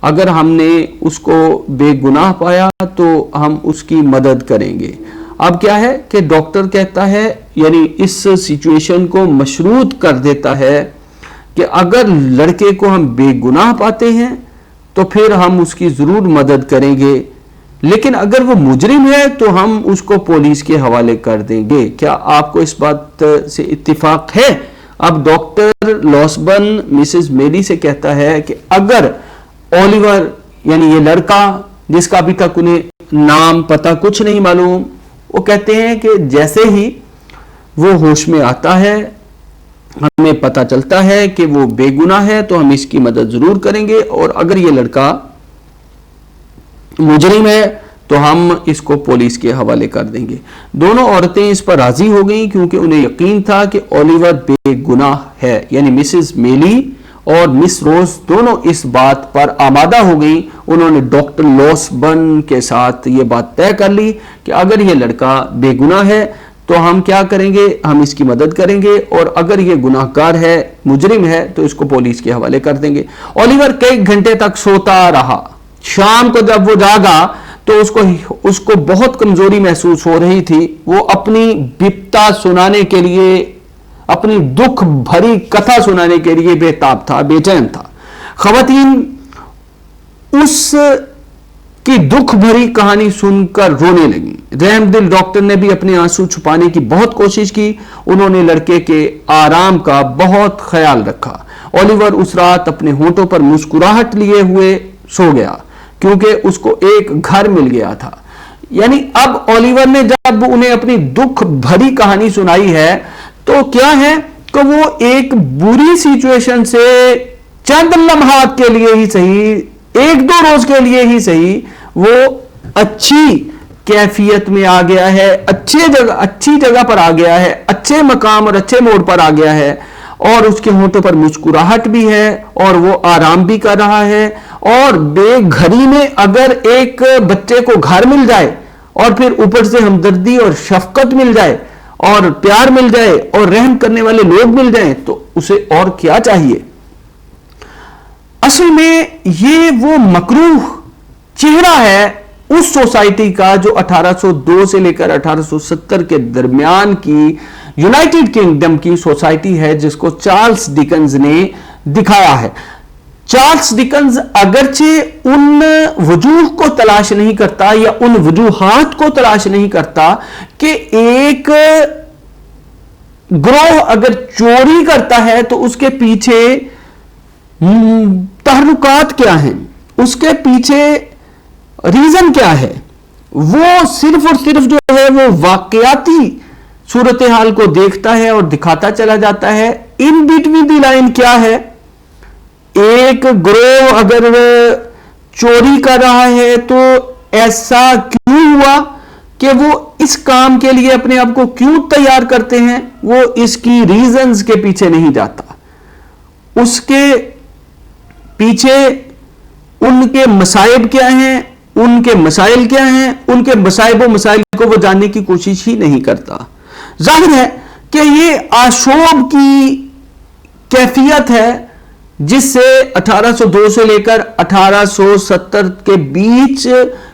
اگر ہم نے اس کو بے گناہ پایا تو ہم اس کی مدد کریں گے۔ اب کیا ہے کہ ڈاکٹر کہتا ہے، یعنی اس سچویشن کو مشروط کر دیتا ہے کہ اگر لڑکے کو ہم بے گناہ پاتے ہیں تو پھر ہم اس کی ضرور مدد کریں گے، لیکن اگر وہ مجرم ہے تو ہم اس کو پولیس کے حوالے کر دیں گے. کیا آپ کو اس بات سے اتفاق ہے؟ اب ڈاکٹر لاسبن مسز میری سے کہتا ہے کہ اگر اولیور یعنی یہ لڑکا جس کا ابھی تک انہیں نام پتہ کچھ نہیں معلوم، وہ کہتے ہیں کہ جیسے ہی وہ ہوش میں آتا ہے ہمیں پتہ چلتا ہے کہ وہ بے گناہ ہے تو ہم اس کی مدد ضرور کریں گے، اور اگر یہ لڑکا مجرم ہے تو ہم اس کو پولیس کے حوالے کر دیں گے. دونوں عورتیں اس پر راضی ہو گئیں کیونکہ انہیں یقین تھا کہ اولیور بے گناہ ہے. یعنی مسز میلی اور مس روز دونوں اس بات پر آمادہ ہو گئیں. انہوں نے ڈاکٹر لاسبن کے ساتھ یہ بات طے کر لی کہ اگر یہ لڑکا بے گناہ ہے تو ہم کیا کریں گے، ہم اس کی مدد کریں گے، اور اگر یہ گناہ گار ہے، مجرم ہے، تو اس کو پولیس کے حوالے کر دیں گے. اولیور کئی گھنٹے تک سوتا رہا. شام کو جب وہ جاگا تو اس کو بہت کمزوری محسوس ہو رہی تھی. وہ اپنی بپتا سنانے کے لیے، اپنی دکھ بھری کتھا سنانے کے لیے بےتاب تھا، بے چین تھا. خواتین اس کی دکھ بھری کہانی سن کر رونے لگیں. رحم دل ڈاکٹر نے بھی اپنے آنسو چھپانے کی بہت کوشش کی. انہوں نے لڑکے کے آرام کا بہت خیال رکھا. اولیور اس رات اپنے ہونٹوں پر مسکراہٹ لیے ہوئے سو گیا کیونکہ اس کو ایک گھر مل گیا تھا. یعنی اب اولیور نے جب انہیں اپنی دکھ بھری کہانی سنائی ہے تو کیا ہے کہ وہ ایک بری سچویشن سے چند لمحات کے لیے ہی صحیح، ایک دو روز کے لیے ہی صحیح، وہ اچھی کیفیت میں آ گیا ہے، اچھی جگہ پر آ گیا ہے، اچھے مقام اور اچھے موڑ پر آ گیا ہے، اور اس کے ہونٹوں پر مسکراہٹ بھی ہے اور وہ آرام بھی کر رہا ہے. اور بے گھری میں اگر ایک بچے کو گھر مل جائے اور پھر اوپر سے ہمدردی اور شفقت مل جائے اور پیار مل جائے اور رحم کرنے والے لوگ مل جائیں تو اسے اور کیا چاہیے. اصل میں یہ وہ مکروہ چہرہ ہے اس سوسائٹی کا جو 1802 سے لے کر 1870 کے درمیان کی یونائٹڈ کنگڈم کی سوسائٹی ہے جس کو چارلس ڈکنز نے دکھایا ہے. چارلس ڈکنز اگرچہ ان وجوہ کو تلاش نہیں کرتا یا ان وجوہات کو تلاش نہیں کرتا کہ ایک گروہ اگر چوری کرتا ہے تو اس کے پیچھے تحرکات کیا ہیں، اس کے پیچھے ریزن کیا ہے. وہ صرف اور صرف جو ہے وہ واقعاتی صورتحال کو دیکھتا ہے اور دکھاتا چلا جاتا ہے. ان بٹوین دی لائن کیا ہے، ایک گروہ اگر چوری کر رہا ہے تو ایسا کیوں ہوا کہ وہ اس کام کے لیے اپنے آپ کو کیوں تیار کرتے ہیں، وہ اس کی ریزنز کے پیچھے نہیں جاتا. اس کے پیچھے ان کے مصائب کیا ہیں، ان کے مسائل کیا ہیں، ان کے مصائب و مسائل کو وہ جاننے کی کوشش ہی نہیں کرتا. ظاہر ہے کہ یہ آشوب کی کیفیت ہے جس سے 1802 سے لے کر 1870 کے بیچ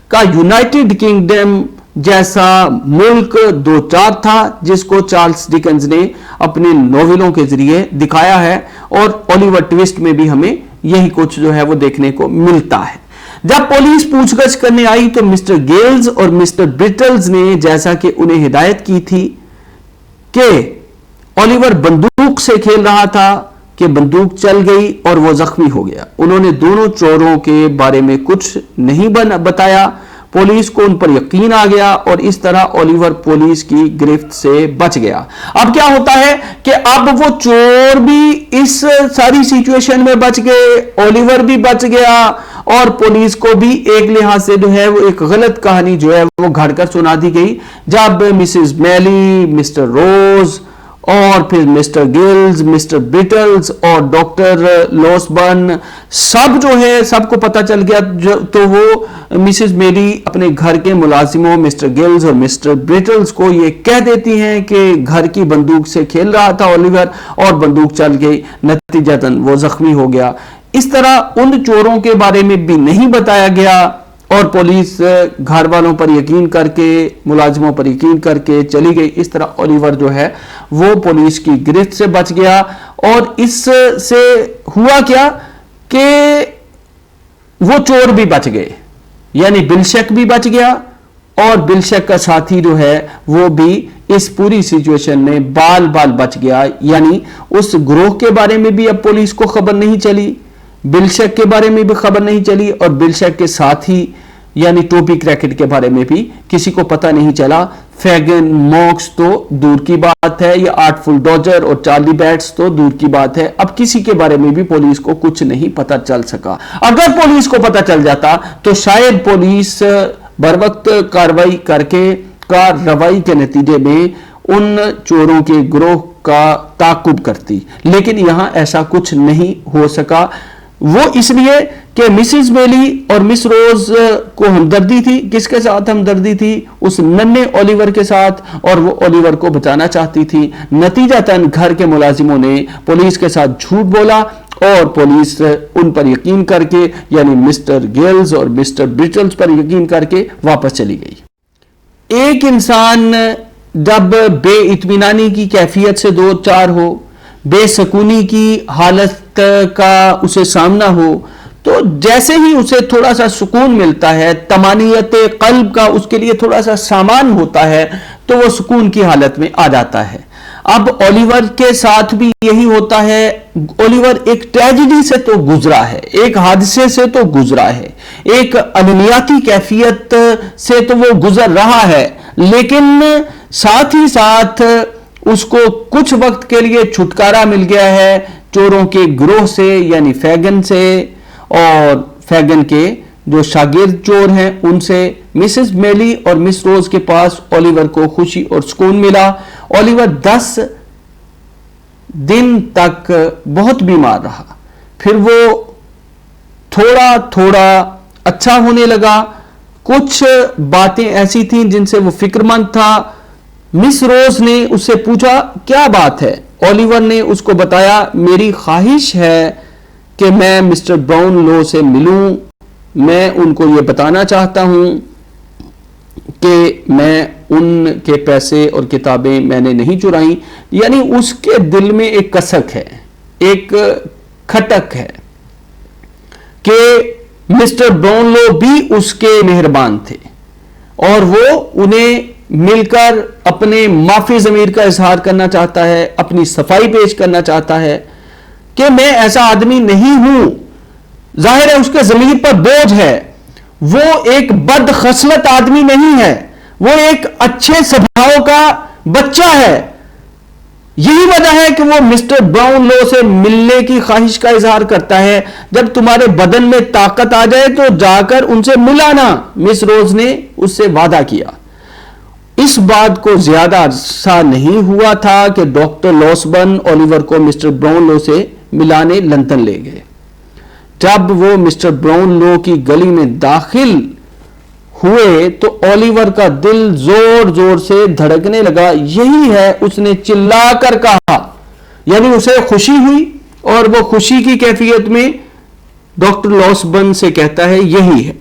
کا یونائٹڈ کنگڈم جیسا ملک دو چار تھا، جس کو چارلس ڈکنز نے اپنے ناولوں کے ذریعے دکھایا ہے. اور اولیور ٹوسٹ میں بھی ہمیں یہی کچھ جو ہے وہ دیکھنے کو ملتا ہے. جب پولیس پوچھ گچھ کرنے آئی تو مسٹر گیلز اور مسٹر برٹلز نے جیسا کہ انہیں ہدایت کی تھی کہ اولیور بندوق سے کھیل رہا تھا کہ بندوق چل گئی اور وہ زخمی ہو گیا. انہوں نے دونوں چوروں کے بارے میں کچھ نہیں بتایا. پولیس کو ان پر یقین آ گیا اور اس طرح اولیور پولیس کی گرفت سے بچ گیا. اب کیا ہوتا ہے کہ اب وہ چور بھی اس ساری سچویشن میں بچ گئے، اولیور بھی بچ گیا، اور پولیس کو بھی ایک لحاظ سے جو ہے وہ ایک غلط کہانی جو ہے وہ گھڑ کر سنا دی گئی. جب مسز میلی، مسٹر روز اور پھر مسٹر گلز، مسٹر برٹلز اور ڈاکٹر لاسبن سب جو ہے سب کو پتہ چل گیا تو وہ مسز میری اپنے گھر کے ملازموں مسٹر گلز اور مسٹر برٹلز کو یہ کہہ دیتی ہیں کہ گھر کی بندوق سے کھیل رہا تھا اولیور اور بندوق چل گئی، نتیجتاً وہ زخمی ہو گیا. اس طرح ان چوروں کے بارے میں بھی نہیں بتایا گیا اور پولیس گھر والوں پر یقین کر کے، ملازموں پر یقین کر کے چلی گئی. اس طرح اولیور جو ہے وہ پولیس کی گرفت سے بچ گیا. اور اس سے ہوا کیا کہ وہ چور بھی بچ گئے. یعنی بالشک بھی بچ گیا اور بالشک کا ساتھی جو ہے وہ بھی اس پوری سچویشن میں بال بال بچ گیا. یعنی اس گروہ کے بارے میں بھی اب پولیس کو خبر نہیں چلی, بالشک کے بارے میں بھی خبر نہیں چلی, اور بالشک کے ساتھی یعنی ٹوپی کریکٹ کے بارے میں بھی کسی کو پتہ نہیں چلا. فیگن موکس تو دور کی بات ہے, یا آرٹفل ڈوجر اور چارلی بیٹس تو دور کی بات ہے, اب کسی کے بارے میں بھی پولیس کو کچھ نہیں پتہ چل سکا. اگر پولیس کو پتہ چل جاتا تو شاید پولیس بروقت کارروائی کے نتیجے میں ان چوروں کے گروہ کا تعاقب کرتی, لیکن یہاں ایسا کچھ نہیں ہو سکا. وہ اس لیے کہ مسز میلی اور مس روز کو ہمدردی تھی. کس کے ساتھ ہمدردی تھی؟ اس ننھے اولیور کے ساتھ, اور وہ اولیور کو بچانا چاہتی تھی. نتیجتاً گھر کے ملازموں نے پولیس کے ساتھ جھوٹ بولا اور پولیس ان پر یقین کر کے یعنی مسٹر گیلز اور مسٹر برٹلز پر یقین کر کے واپس چلی گئی. ایک انسان جب بے اطمینانی کی کیفیت سے دو چار ہو, بے سکونی کی حالت کا اسے سامنا ہو, تو جیسے ہی اسے تھوڑا سا سکون ملتا ہے, طمانینت قلب کا اس کے لیے تھوڑا سا سامان ہوتا ہے, تو وہ سکون کی حالت میں آ جاتا ہے. اب اولیور کے ساتھ بھی یہی ہوتا ہے. اولیور ایک ٹریجڈی سے تو گزرا ہے, ایک حادثے سے تو گزرا ہے, ایک انمیاتی کیفیت سے تو وہ گزر رہا ہے, لیکن ساتھ ہی ساتھ اس کو کچھ وقت کے لیے چھٹکارا مل گیا ہے چوروں کے گروہ سے یعنی فیگن سے, اور فیگن کے جو شاگرد چور ہیں ان سے. مسز میلی اور مس روز کے پاس اولیور کو خوشی اور سکون ملا. اولیور 10 دن تک بہت بیمار رہا, پھر وہ تھوڑا تھوڑا اچھا ہونے لگا. کچھ باتیں ایسی تھیں جن سے وہ فکر مند تھا. مس روز نے اس سے پوچھا کیا بات ہے؟ اولیور نے اس کو بتایا میری خواہش ہے کہ میں مسٹر براؤن لو سے ملوں. میں ان کو یہ بتانا چاہتا ہوں کہ میں ان کے پیسے اور کتابیں میں نے نہیں چرائیں. یعنی اس کے دل میں ایک کسک ہے, ایک کھٹک ہے کہ مسٹر براؤن لو بھی اس کے مہربان تھے, اور وہ انہیں مل کر اپنے معافی ضمیر کا اظہار کرنا چاہتا ہے, اپنی صفائی پیش کرنا چاہتا ہے کہ میں ایسا آدمی نہیں ہوں. ظاہر ہے اس کے ضمیر پر بوجھ ہے, وہ ایک بد خصلت آدمی نہیں ہے, وہ ایک اچھے سبھاؤ کا بچہ ہے. یہی وجہ ہے کہ وہ مسٹر براؤن لو سے ملنے کی خواہش کا اظہار کرتا ہے. جب تمہارے بدن میں طاقت آ جائے تو جا کر ان سے ملانا. مس روز نے اس سے وعدہ کیا. اس بات کو زیادہ عرصہ نہیں ہوا تھا کہ ڈاکٹر لوسبن اولیور کو مسٹر براؤن لو سے ملانے لندن لے گئے. جب وہ مسٹر براؤن لو کی گلی میں داخل ہوئے تو اولیور کا دل زور زور سے دھڑکنے لگا. یہی ہے, اس نے چلا کر کہا. یعنی اسے خوشی ہوئی, اور وہ خوشی کی کیفیت میں ڈاکٹر لوسبن سے کہتا ہے یہی ہے.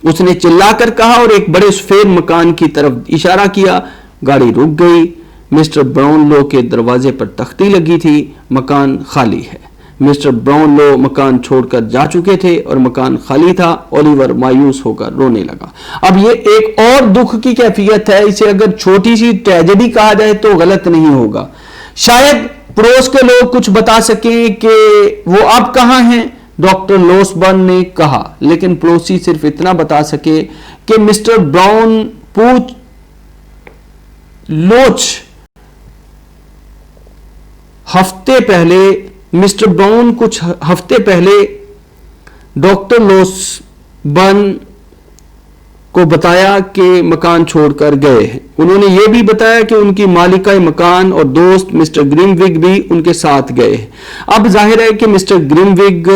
اس نے چلا کر کہا اور ایک بڑے سفید مکان کی طرف اشارہ کیا. گاڑی رک گئی. مسٹر براؤن لو کے دروازے پر تختی لگی تھی, مکان خالی ہے. مسٹر براؤن لو مکان چھوڑ کر جا چکے تھے اور مکان خالی تھا. اولیور مایوس ہو کر رونے لگا. اب یہ ایک اور دکھ کی کیفیت ہے. اسے اگر چھوٹی سی ٹریجڈی کہا جائے تو غلط نہیں ہوگا. شاید پڑوس کے لوگ کچھ بتا سکیں کہ وہ اب کہاں ہیں, ڈاکٹر لوسبن نے کہا, لیکن پڑوسی صرف اتنا بتا سکے کہ مسٹر براؤن کچھ ہفتے پہلے ڈاکٹر لوسبن کو بتایا کہ مکان چھوڑ کر گئے ہیں. انہوں نے یہ بھی بتایا کہ ان کی مالکہ مکان اور دوست مسٹر گریم وگ بھی ان کے ساتھ گئے ہیں. اب ظاہر ہے کہ مسٹر گریم وگ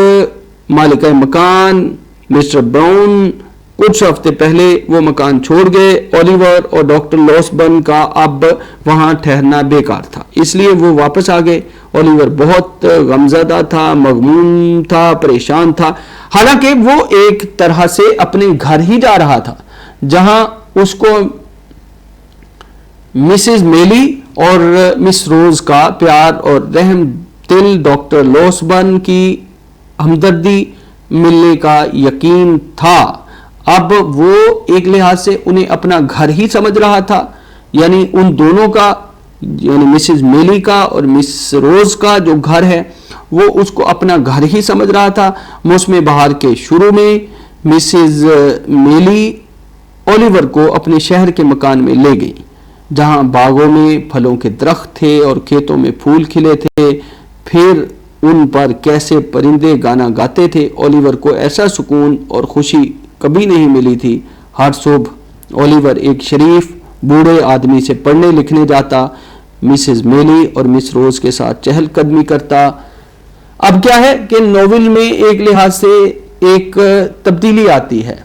مالکہ مکان مسٹر براؤن کچھ ہفتے پہلے وہ مکان چھوڑ گئے. اولیور اور ڈاکٹر لوسبن کا اب وہاں ٹھہرنا بیکار تھا, اس لیے وہ واپس آ گئے. اولیور بہت غمزدہ تھا, مغموم تھا, پریشان تھا, حالانکہ وہ ایک طرح سے اپنے گھر ہی جا رہا تھا جہاں اس کو مسز میلی اور مس روز کا پیار اور رحم دل ڈاکٹر لوسبن کی ہمدردی ملنے کا یقین تھا. اب وہ ایک لحاظ سے انہیں اپنا گھر ہی سمجھ رہا تھا، یعنی ان دونوں کا، یعنی مسز میلی کا اور مس روز کا جو گھر ہے وہ اس کو اپنا گھر ہی سمجھ رہا تھا۔ موسم بہار کے شروع میں مسز میلی اولیور کو اپنے شہر کے مکان میں لے گئی، جہاں باغوں میں پھلوں کے درخت تھے اور کھیتوں میں پھول کھلے تھے، پھر ان پر کیسے پرندے گانا گاتے تھے۔ اولیور کو ایسا سکون اور خوشی کبھی نہیں ملی تھی۔ ہر صبح اولیور ایک شریف بوڑھے آدمی سے پڑھنے لکھنے جاتا، مسز میلی اور مس روز کے ساتھ چہل قدمی کرتا۔ اب کیا ہے کہ ناول میں ایک لحاظ سے ایک تبدیلی آتی ہے،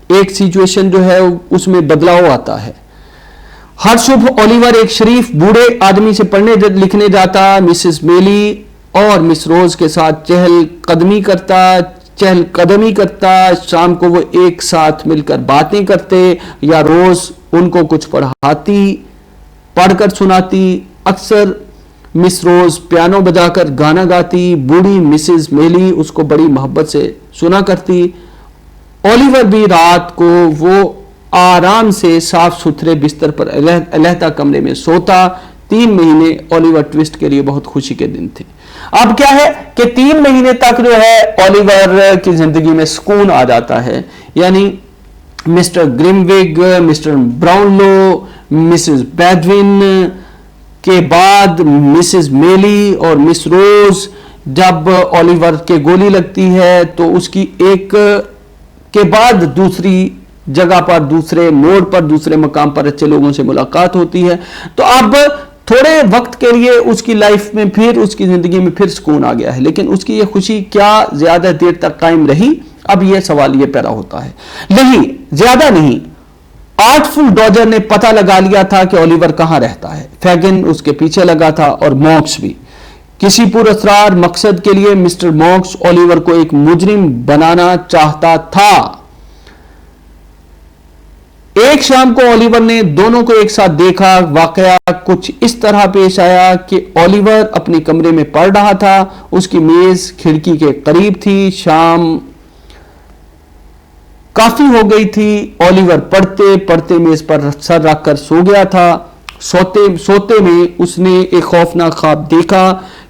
ایک سچویشن جو ہے اس میں بدلاؤ آتا ہے۔ ہر صبح اولیور ایک شریف بوڑھے آدمی سے پڑھنے لکھنے جاتا، مسز میلی اور مس روز کے ساتھ چہل قدمی کرتا، شام کو وہ ایک ساتھ مل کر باتیں کرتے یا روز ان کو کچھ پڑھ کر سناتی۔ اکثر مس روز پیانو بجا کر گانا گاتی، بوڑھی مسز میلی اس کو بڑی محبت سے سنا کرتی۔ اولیور بھی رات کو وہ آرام سے صاف ستھرے بستر پر علیحدہ کمرے میں سوتا۔ 3 مہینے اولیور ٹوسٹ کے لیے بہت خوشی کے دن تھے۔ اب کیا ہے کہ 3 مہینے تک جو ہے اولیور کی زندگی میں سکون آ جاتا ہے، یعنی مسٹر گرموگ، مسٹر براؤنلو، مسز بیڈوین کے بعد مسز میلی اور مس روز، جب اولیور کے گولی لگتی ہے تو اس کی ایک کے بعد دوسری جگہ پر، دوسرے موڑ پر، دوسرے مقام پر اچھے لوگوں سے ملاقات ہوتی ہے، تو اب تھوڑے وقت کے لیے اس کی لائف میں پھر، اس کی زندگی میں پھر سکون آ گیا ہے، لیکن اس کی یہ خوشی کیا زیادہ دیر تک قائم رہی؟ اب یہ سوال یہ پیدا ہوتا ہے۔ نہیں، زیادہ نہیں۔ آرٹفل ڈاجر نے پتہ لگا لیا تھا کہ اولیور کہاں رہتا ہے۔ فیگن اس کے پیچھے لگا تھا اور مونکس بھی۔ کسی پراسرار مقصد کے لیے مسٹر مونکس اولیور کو ایک مجرم بنانا چاہتا تھا۔ ایک شام کو اولیور نے دونوں کو ایک ساتھ دیکھا۔ واقعہ کچھ اس طرح پیش آیا کہ اولیور اپنے کمرے میں پڑھ رہا تھا، اس کی میز کھڑکی کے قریب تھی، شام کافی ہو گئی تھی۔ اولیور پڑھتے پڑھتے میز پر سر رکھ کر سو گیا تھا۔ سوتے میں اس نے ایک خوفناک خواب دیکھا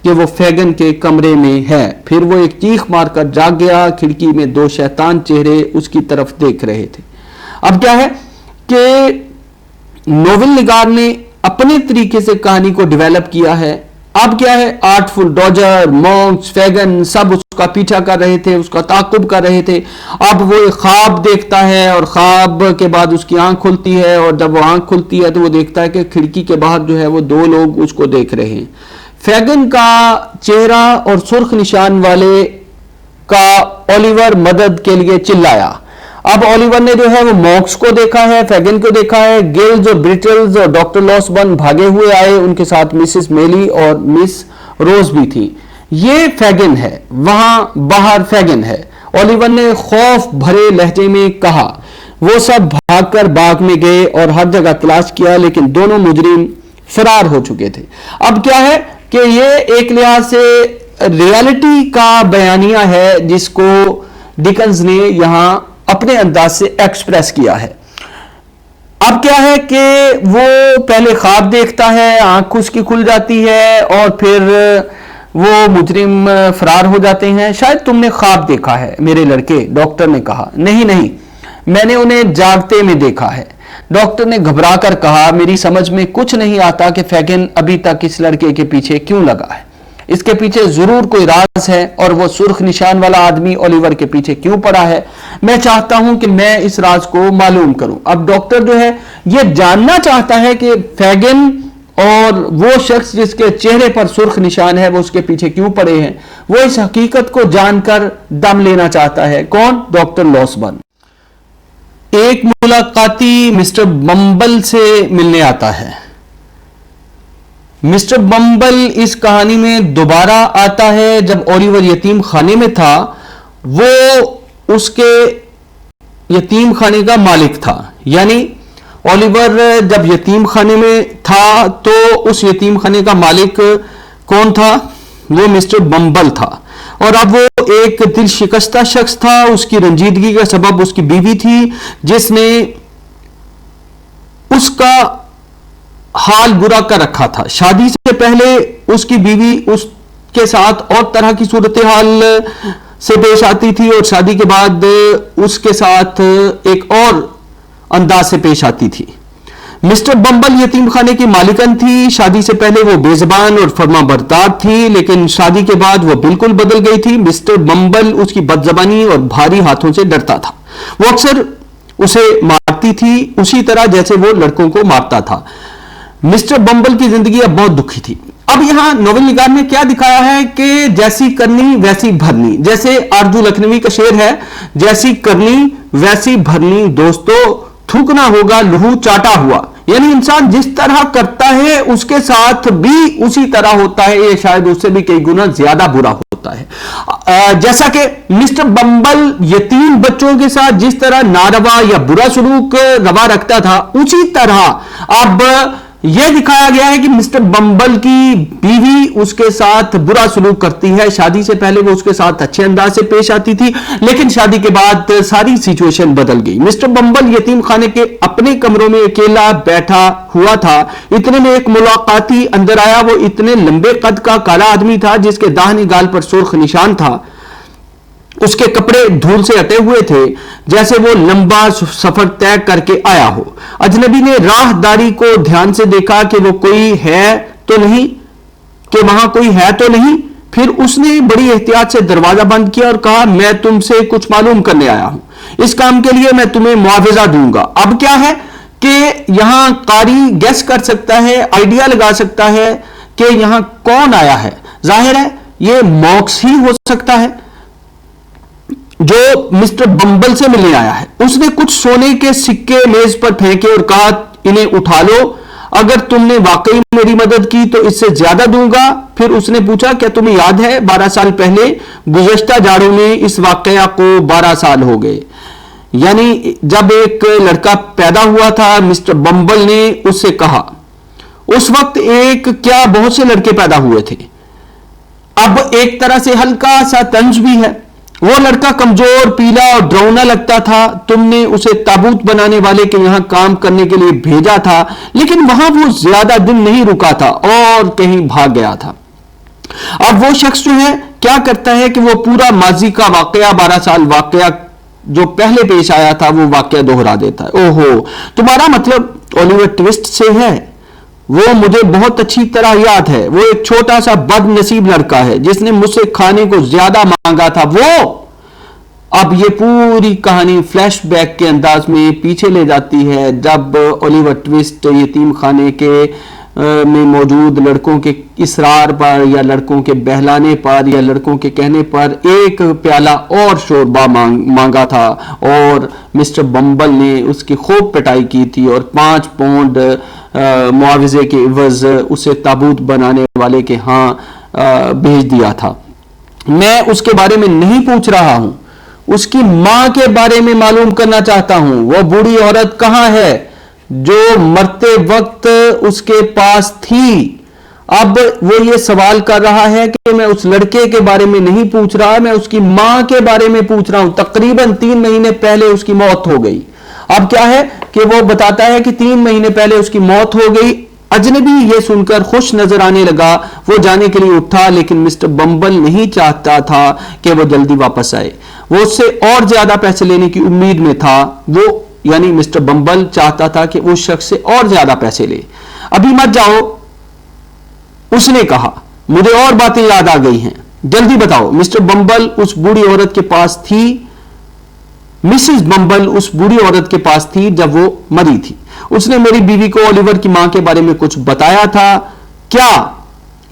کہ وہ فیگن کے کمرے میں ہے، پھر وہ ایک چیخ مار کر جاگ گیا۔ کھڑکی میں 2 شیطان چہرے اس کی طرف دیکھ رہے تھے۔ اب کیا ہے کہ ناول نگار نے اپنے طریقے سے کہانی کو ڈیولپ کیا ہے۔ اب کیا ہے، آرٹفل ڈاجر، مونکس، فیگن سب اس کا پیچھا کر رہے تھے، اس کا تعاقب کر رہے تھے۔ اب وہ ایک خواب دیکھتا ہے اور خواب کے بعد اس کی آنکھ کھلتی ہے، اور جب وہ آنکھ کھلتی ہے تو وہ دیکھتا ہے کہ کھڑکی کے باہر جو ہے وہ 2 لوگ اس کو دیکھ رہے ہیں۔ فیگن کا چہرہ اور سرخ نشان والے کا اولیور مدد کے لیے چلایا۔ اب اولیور نے جو ہے وہ مونکس کو دیکھا ہے، فیگن کو دیکھا ہے۔ گلز اور بریٹلز اور ڈاکٹر لاسبن بھاگے ہوئے آئے، ان کے ساتھ مسز میلی اور مس روز بھی تھی۔ یہ فیگن ہے، وہاں باہر فیگن ہے، اولیور نے خوف بھرے لہجے میں کہا۔ وہ سب بھاگ کر باغ میں گئے اور ہر جگہ تلاش کیا، لیکن دونوں مجرم فرار ہو چکے تھے۔ اب کیا ہے کہ یہ ایک لحاظ سے ریالٹی کا بیانیہ ہے جس کو ڈکنز نے یہاں اپنے انداز سے ایکسپریس کیا ہے۔ اب کیا ہے کہ وہ پہلے خواب دیکھتا ہے، آنکھ اس کی کھل جاتی ہے اور پھر وہ مجرم فرار ہو جاتے ہیں۔ شاید تم نے خواب دیکھا ہے میرے لڑکے، ڈاکٹر نے کہا۔ نہیں، میں نے انہیں جاگتے میں دیکھا ہے، ڈاکٹر نے گھبرا کر کہا۔ میری سمجھ میں کچھ نہیں آتا کہ فیگن ابھی تک اس لڑکے کے پیچھے کیوں لگا ہے۔ اس کے پیچھے ضرور کوئی راز ہے، اور وہ سرخ نشان والا آدمی اولیور کے پیچھے کیوں پڑا ہے۔ میں چاہتا ہوں کہ میں اس راز کو معلوم کروں۔ اب ڈاکٹر جو ہے یہ جاننا چاہتا ہے کہ فیگن اور وہ شخص جس کے چہرے پر سرخ نشان ہے وہ اس کے پیچھے کیوں پڑے ہیں۔ وہ اس حقیقت کو جان کر دم لینا چاہتا ہے۔ کون؟ ڈاکٹر لاسبن۔ ایک ملاقاتی مسٹر بمبل سے ملنے آتا ہے۔ مسٹر بمبل اس کہانی میں دوبارہ آتا ہے۔ جب اولیور یتیم خانے میں تھا، وہ اس کے یتیم خانے کا مالک تھا، یعنی اولیور جب یتیم خانے میں تھا تو اس یتیم خانے کا مالک کون تھا؟ وہ مسٹر بمبل تھا، اور اب وہ ایک دل شکستہ شخص تھا. اس کی رنجیدگی کا سبب اس کی بیوی تھی جس نے اس کا حال برا کر رکھا تھا. شادی سے پہلے اس کی بیوی اس کے ساتھ اور طرح کی صورتحال سے پیش آتی تھی اور شادی کے بعد اس کے ساتھ ایک اور انداز سے پیش آتی تھی. مسٹر بمبل یتیم خانے کی مالکن تھی. شادی سے پہلے وہ بے زبان اور فرما بردار تھی لیکن شادی کے بعد وہ بالکل بدل گئی تھی. مسٹر بمبل اس کی بد زبانی اور بھاری ہاتھوں سے ڈرتا تھا. وہ اکثر اسے مارتی تھی اسی طرح جیسے وہ لڑکوں کو مارتا تھا. مسٹر بمبل کی زندگی اب بہت دکھی تھی. اب یہاں ناول نگار نے کیا دکھایا ہے کہ جیسی کرنی ویسی بھرنی. جیسے آرزو لکھنوی کا شعر ہے, جیسی کرنی ویسی بھرنی دوستو, تھوکنا ہوگا لہو چاٹا ہوا. یعنی انسان جس طرح کرتا ہے اس کے ساتھ بھی اسی طرح ہوتا ہے, یہ شاید اس سے بھی کئی گنا زیادہ برا ہوتا ہے. جیسا کہ مسٹر بمبل یتیم بچوں کے ساتھ جس طرح ناروا یا برا سلوک روا رکھتا تھا, اسی طرح اب یہ دکھایا گیا ہے کہ مسٹر بمبل کی بیوی اس کے ساتھ برا سلوک کرتی ہے. شادی سے پہلے وہ اس کے ساتھ اچھے انداز سے پیش آتی تھی لیکن شادی کے بعد ساری سچویشن بدل گئی. مسٹر بمبل یتیم خانے کے اپنے کمروں میں اکیلا بیٹھا ہوا تھا. اتنے میں ایک ملاقاتی اندر آیا. وہ اتنے لمبے قد کا کالا آدمی تھا جس کے داہنے گال پر سرخ نشان تھا. اس کے کپڑے دھول سے ہٹے ہوئے تھے جیسے وہ لمبا سفر طے کر کے آیا ہو. اجنبی نے راہ داری کو دھیان سے دیکھا کہ وہ کوئی ہے تو نہیں, کہ وہاں کوئی ہے تو نہیں. پھر اس نے بڑی احتیاط سے دروازہ بند کیا اور کہا, میں تم سے کچھ معلوم کرنے آیا ہوں. اس کام کے لیے میں تمہیں معاوضہ دوں گا. اب کیا ہے کہ یہاں قاری گیس کر سکتا ہے, آئیڈیا لگا سکتا ہے کہ یہاں کون آیا ہے. ظاہر ہے یہ موکس ہی ہو سکتا ہے جو مسٹر بمبل سے ملنے آیا ہے. اس نے کچھ سونے کے سکے میز پر پھینکے اور کہا, انہیں اٹھا لو. اگر تم نے واقعی میری مدد کی تو اس سے زیادہ دوں گا. پھر اس نے پوچھا, کیا تمہیں یاد ہے 12 سال پہلے گزشتہ جاڑوں میں اس واقعہ کو 12 سال ہو گئے. یعنی جب ایک لڑکا پیدا ہوا تھا, مسٹر بمبل نے اس سے کہا, اس وقت ایک کیا بہت سے لڑکے پیدا ہوئے تھے. اب ایک طرح سے ہلکا سا طنز بھی ہے. وہ لڑکا کمزور, پیلا اور ڈراؤنا لگتا تھا. تم نے اسے تابوت بنانے والے کے یہاں کام کرنے کے لیے بھیجا تھا لیکن وہاں وہ زیادہ دن نہیں رکا تھا اور کہیں بھاگ گیا تھا. اب وہ شخص جو ہے کیا کرتا ہے کہ وہ پورا ماضی کا واقعہ, 12 سال واقعہ جو پہلے پیش آیا تھا وہ واقعہ دوہرا دیتا ہے. اوہو, تمہارا مطلب اولیور ٹوسٹ سے ہے. وہ مجھے بہت اچھی طرح یاد ہے. وہ ایک چھوٹا سا بد نصیب لڑکا ہے جس نے مجھ سے کھانے کو زیادہ مانگا تھا. وہ اب یہ پوری کہانی فلیش بیک کے انداز میں پیچھے لے جاتی ہے جب اولیور ٹوسٹ یتیم خانے کے میں موجود لڑکوں کے اصرار پر یا لڑکوں کے بہلانے پر یا لڑکوں کے کہنے پر ایک پیالہ اور شوربہ مانگا تھا اور مسٹر بمبل نے اس کی خوب پٹائی کی تھی اور 5 پاؤنڈ معاوضے کے عوض اسے تابوت بنانے والے کے ہاں بھیج دیا تھا. میں اس کے بارے میں نہیں پوچھ رہا ہوں, اس کی ماں کے بارے میں معلوم کرنا چاہتا ہوں. وہ بوڑھی عورت کہاں ہے جو مرتے وقت اس کے پاس تھی. اب وہ یہ سوال کر رہا ہے کہ میں اس لڑکے کے بارے میں نہیں پوچھ رہا, میں اس کی ماں کے بارے میں پوچھ رہا ہوں. تقریباً 3 مہینے پہلے اس کی موت ہو گئی. اب کیا ہے کہ وہ بتاتا ہے کہ 3 مہینے پہلے اس کی موت ہو گئی. اجنبی یہ سن کر خوش نظر آنے لگا. وہ جانے کے لیے اٹھا لیکن مسٹر بمبل نہیں چاہتا تھا کہ وہ جلدی واپس آئے. وہ اس سے اور زیادہ پیسے لینے کی امید میں تھا. وہ یعنی مسٹر بمبل چاہتا تھا کہ اس شخص سے اور زیادہ پیسے لے. ابھی مت جاؤ, اس نے کہا, مجھے اور باتیں یاد آ گئی ہیں, جلدی بتاؤ. مسٹر بمبل اس بوڑھی عورت کے پاس تھی. مسز بمبل اس بوڑھی عورت کے پاس تھی جب وہ مری تھی. اس نے میری بیوی کو اولیور کی ماں کے بارے میں کچھ بتایا تھا. کیا؟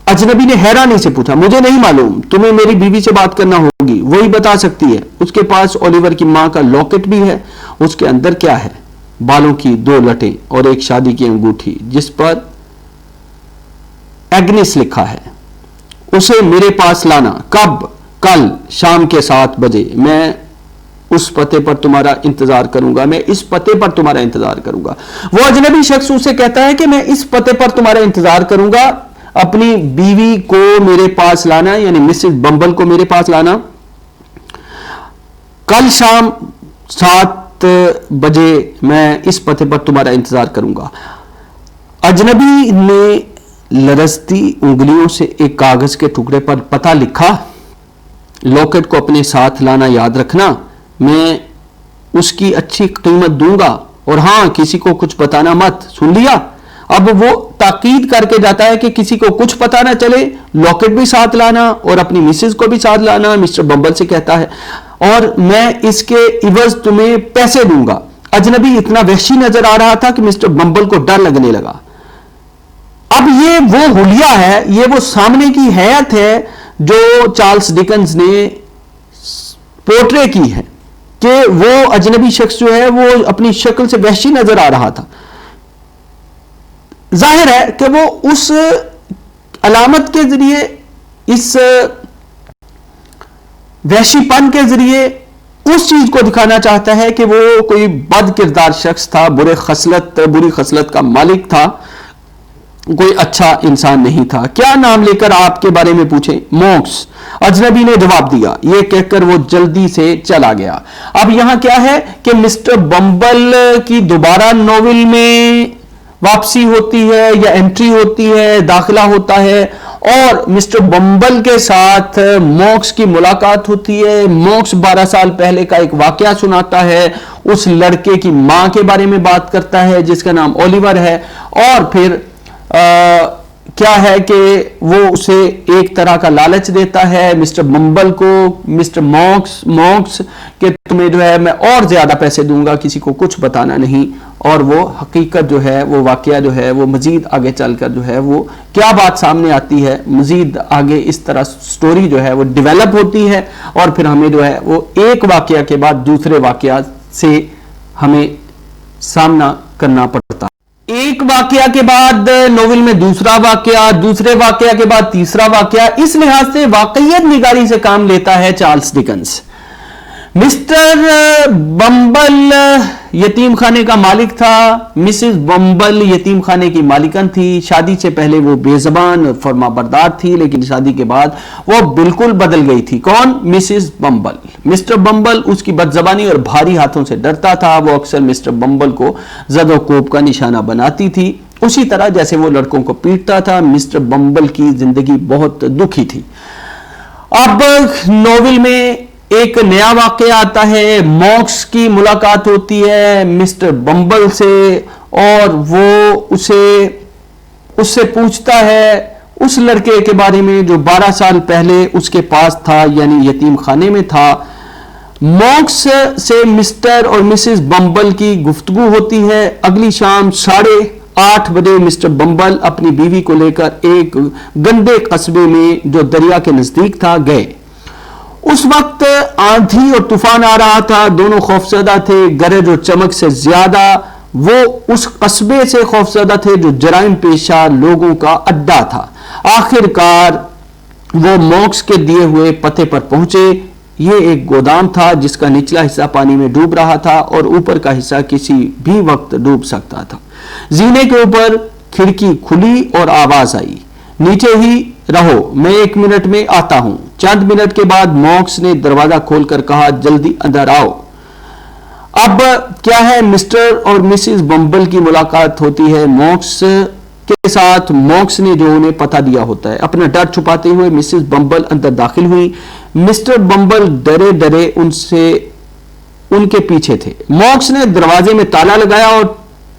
اجنبی نے حیرانی سے پوچھا. مجھے نہیں معلوم, تمہیں میری بیوی سے بات کرنا ہوگی, وہی بتا سکتی ہے. اس کے پاس اولیور کی ماں کا لاکٹ بھی ہے. اس کے اندر کیا ہے؟ بالوں کی 2 لٹیں اور ایک شادی کی انگوٹھی جس پر ایگنس لکھا ہے. اسے میرے پاس لانا. کب؟ کل شام کے 7 بجے. میں اس پتے پر تمہارا انتظار کروں گا. میں اس پتے پر تمہارا انتظار کروں گا. وہ اجنبی شخص اسے کہتا ہے کہ میں اس پتے پر تمہارا انتظار کروں گا. اپنی بیوی کو میرے پاس لانا, یعنی مسز بمبل کو میرے پاس لانا. کل شام 7 بجے میں اس پتے پر تمہارا انتظار کروں گا. اجنبی نے لرزتی انگلیوں سے ایک کاغذ کے ٹکڑے پر پتہ لکھا. لاکٹ کو اپنے ساتھ لانا یاد رکھنا, میں اس کی اچھی قیمت دوں گا, اور ہاں کسی کو کچھ بتانا مت, سن لیا؟ اب وہ تاکید کر کے جاتا ہے کہ کسی کو کچھ پتہ نہ چلے, لاکٹ بھی ساتھ لانا اور اپنی مسز کو بھی ساتھ لانا. مسٹر بمبل سے کہتا ہے اور میں اس کے عوض تمہیں پیسے دوں گا. اجنبی اتنا وحشی نظر آ رہا تھا کہ مسٹر بمبل کو ڈر لگنے لگا. اب یہ وہ حلیہ ہے, یہ وہ سامنے کی حیت ہے جو چارلس ڈکنز نے پورٹرے کی ہے کہ وہ اجنبی شخص جو ہے وہ اپنی شکل سے وحشی نظر آ رہا تھا. ظاہر ہے کہ وہ اس علامت کے ذریعے, اس وحشی پن کے ذریعے اس چیز کو دکھانا چاہتا ہے کہ وہ کوئی بد کردار شخص تھا, بری خصلت کا مالک تھا, کوئی اچھا انسان نہیں تھا. کیا نام لے کر آپ کے بارے میں پوچھیں؟ مونکس. اجنبی نے جواب دیا. یہ کہہ کر وہ جلدی سے چلا گیا. اب یہاں کیا ہے کہ مسٹر بمبل کی دوبارہ ناول میں واپسی ہوتی ہے یا انٹری ہوتی ہے, داخلہ ہوتا ہے, اور مسٹر بمبل کے ساتھ مونکس کی ملاقات ہوتی ہے. مونکس 12 سال پہلے کا ایک واقعہ سناتا ہے, اس لڑکے کی ماں کے بارے میں بات کرتا ہے جس کا نام اولیور ہے, اور پھر کیا ہے کہ وہ اسے ایک طرح کا لالچ دیتا ہے مسٹر بمبل کو, مسٹر مونکس کہ تمہیں جو ہے میں اور زیادہ پیسے دوں گا, کسی کو کچھ بتانا نہیں. اور وہ حقیقت جو ہے, وہ واقعہ جو ہے, وہ مزید آگے چل کر جو ہے وہ کیا بات سامنے آتی ہے, مزید آگے اس طرح سٹوری جو ہے وہ ڈیولپ ہوتی ہے, اور پھر ہمیں جو ہے وہ ایک واقعہ کے بعد دوسرے واقعات سے ہمیں سامنا کرنا پڑتا ہے. ایک واقعہ کے بعد ناول میں دوسرا واقعہ, دوسرے واقعہ کے بعد تیسرا واقعہ. اس لحاظ سے واقعیت نگاری سے کام لیتا ہے چارلس ڈکنز. مسٹر بمبل یتیم خانے کا مالک تھا, مسز بمبل یتیم خانے کی مالکن تھی. شادی سے پہلے وہ بے زبان فرما بردار تھی, لیکن شادی کے بعد وہ بالکل بدل گئی تھی. کون؟ Mrs bumble. مسٹر بمبل اس کی بد زبانی اور بھاری ہاتھوں سے ڈرتا تھا. وہ اکثر مسٹر بمبل کو زد و کوب کا نشانہ بناتی تھی, اسی طرح جیسے وہ لڑکوں کو پیٹتا تھا. مسٹر بمبل کی زندگی بہت دکھی تھی. اب ناول میں ایک نیا واقعہ آتا ہے. مونکس کی ملاقات ہوتی ہے مسٹر بمبل سے, اور وہ اس سے پوچھتا ہے اس لڑکے کے بارے میں جو 12 سال پہلے اس کے پاس تھا, یعنی یتیم خانے میں تھا. مونکس سے مسٹر اور مسز بمبل کی گفتگو ہوتی ہے. اگلی شام 8:30 بجے مسٹر بمبل اپنی بیوی کو لے کر ایک گندے قصبے میں جو دریا کے نزدیک تھا گئے. اس وقت آندھی اور طوفان آ رہا تھا. دونوں خوفزدہ تھے. گرج اور چمک سے زیادہ وہ اس قصبے سے خوفزدہ تھے جو جرائم پیشہ لوگوں کا اڈا تھا. آخر کار وہ مونکس کے دیے ہوئے پتے پر پہنچے. یہ ایک گودام تھا جس کا نچلا حصہ پانی میں ڈوب رہا تھا اور اوپر کا حصہ کسی بھی وقت ڈوب سکتا تھا. زینے کے اوپر کھڑکی کھلی اور آواز آئی, نیچے ہی رہو, میں 1 منٹ میں آتا ہوں. چند منٹ کے بعد مونکس نے دروازہ کھول کر کہا, جلدی اندر آؤ. اب کیا ہے, مسٹر اور مسز بمبل کی ملاقات ہوتی ہے مونکس کے ساتھ. مونکس نے جو انہیں پتہ دیا ہوتا ہے. اپنا ڈر چھپاتے ہوئے مسز بمبل اندر داخل ہوئی. مسٹر بمبل ڈرے ان کے پیچھے تھے. مونکس نے دروازے میں تالا لگایا اور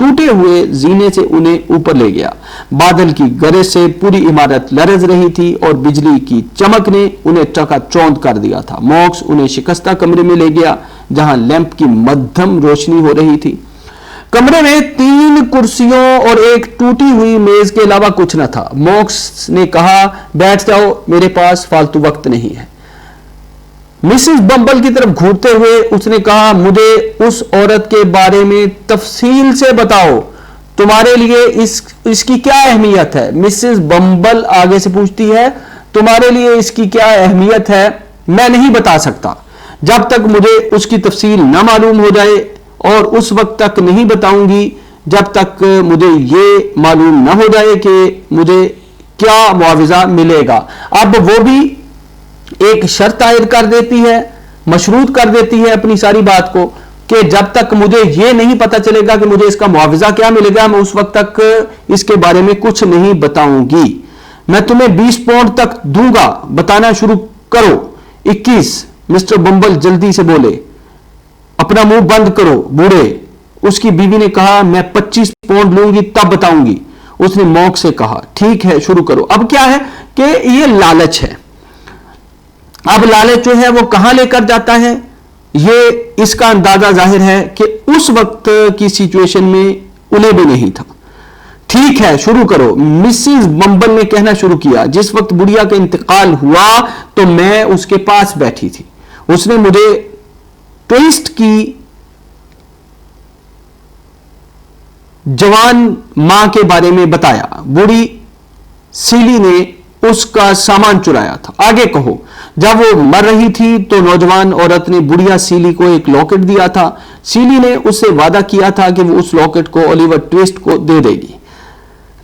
ٹوٹے ہوئے زینے سے انہیں اوپر لے گیا. بادل کی گرج سے پوری عمارت لرز رہی تھی اور بجلی کی چمک نے انہیں چکا چوند کر دیا تھا. مونکس انہیں شکستہ کمرے میں لے گیا جہاں لیمپ کی مدھم روشنی ہو رہی تھی. کمرے میں 3 کرسیوں اور ایک ٹوٹی ہوئی میز کے علاوہ کچھ نہ تھا. مونکس نے کہا, بیٹھ جاؤ, میرے پاس فالتو وقت نہیں ہے. مسز بمبل کی طرف گھورتے ہوئے اس نے کہا, مجھے اس عورت کے بارے میں تفصیل سے بتاؤ. تمہارے لیے اس کی کیا اہمیت ہے؟ مسز بمبل آگے سے پوچھتی ہے, تمہارے لیے اس کی کیا اہمیت ہے؟ میں نہیں بتا سکتا. جب تک مجھے اس کی تفصیل نہ معلوم ہو جائے, اور اس وقت تک نہیں بتاؤں گی جب تک مجھے یہ معلوم نہ ہو جائے کہ مجھے کیا معاوضہ ملے گا. اب وہ بھی ایک شرط عائد کر دیتی ہے. مشروط کر دیتی ہے اپنی ساری بات کو کہ جب تک مجھے یہ نہیں پتا چلے گا کہ مجھے اس کا معاوضہ کیا ملے گا میں اس وقت تک اس کے بارے میں کچھ نہیں بتاؤں گی. میں تمہیں 20 پاؤنڈ تک دوں گا, بتانا شروع کرو. 21. مسٹر بمبل جلدی سے بولے. اپنا منہ بند کرو بوڑھے. اس کی بیوی نے کہا میں 25 پاؤنڈ لوں گی تب بتاؤں گی. اس نے مونک سے کہا ٹھیک ہے شروع کرو. اب کیا ہے کہ یہ لالچ ہے. اب لالچ جو ہے وہ کہاں لے کر جاتا ہے, یہ اس کا اندازہ ظاہر ہے کہ اس وقت کی سچویشن میں انہیں بھی نہیں تھا. ٹھیک ہے شروع کرو. مسز بمبل نے کہنا شروع کیا. جس وقت بڑھیا کا انتقال ہوا تو میں اس کے پاس بیٹھی تھی. اس نے مجھے ٹوئسٹ کی جوان ماں کے بارے میں بتایا. بوڑھی سیلی نے اس کا سامان چرایا تھا. آگے کہو. جب وہ مر رہی تھی تو نوجوان عورت نے بڑھیا سیلی کو ایک لاکٹ دیا تھا. سیلی نے اس سے وعدہ کیا تھا کہ وہ اس لاکٹ کو اولیور ٹویسٹ کو دے دے گی,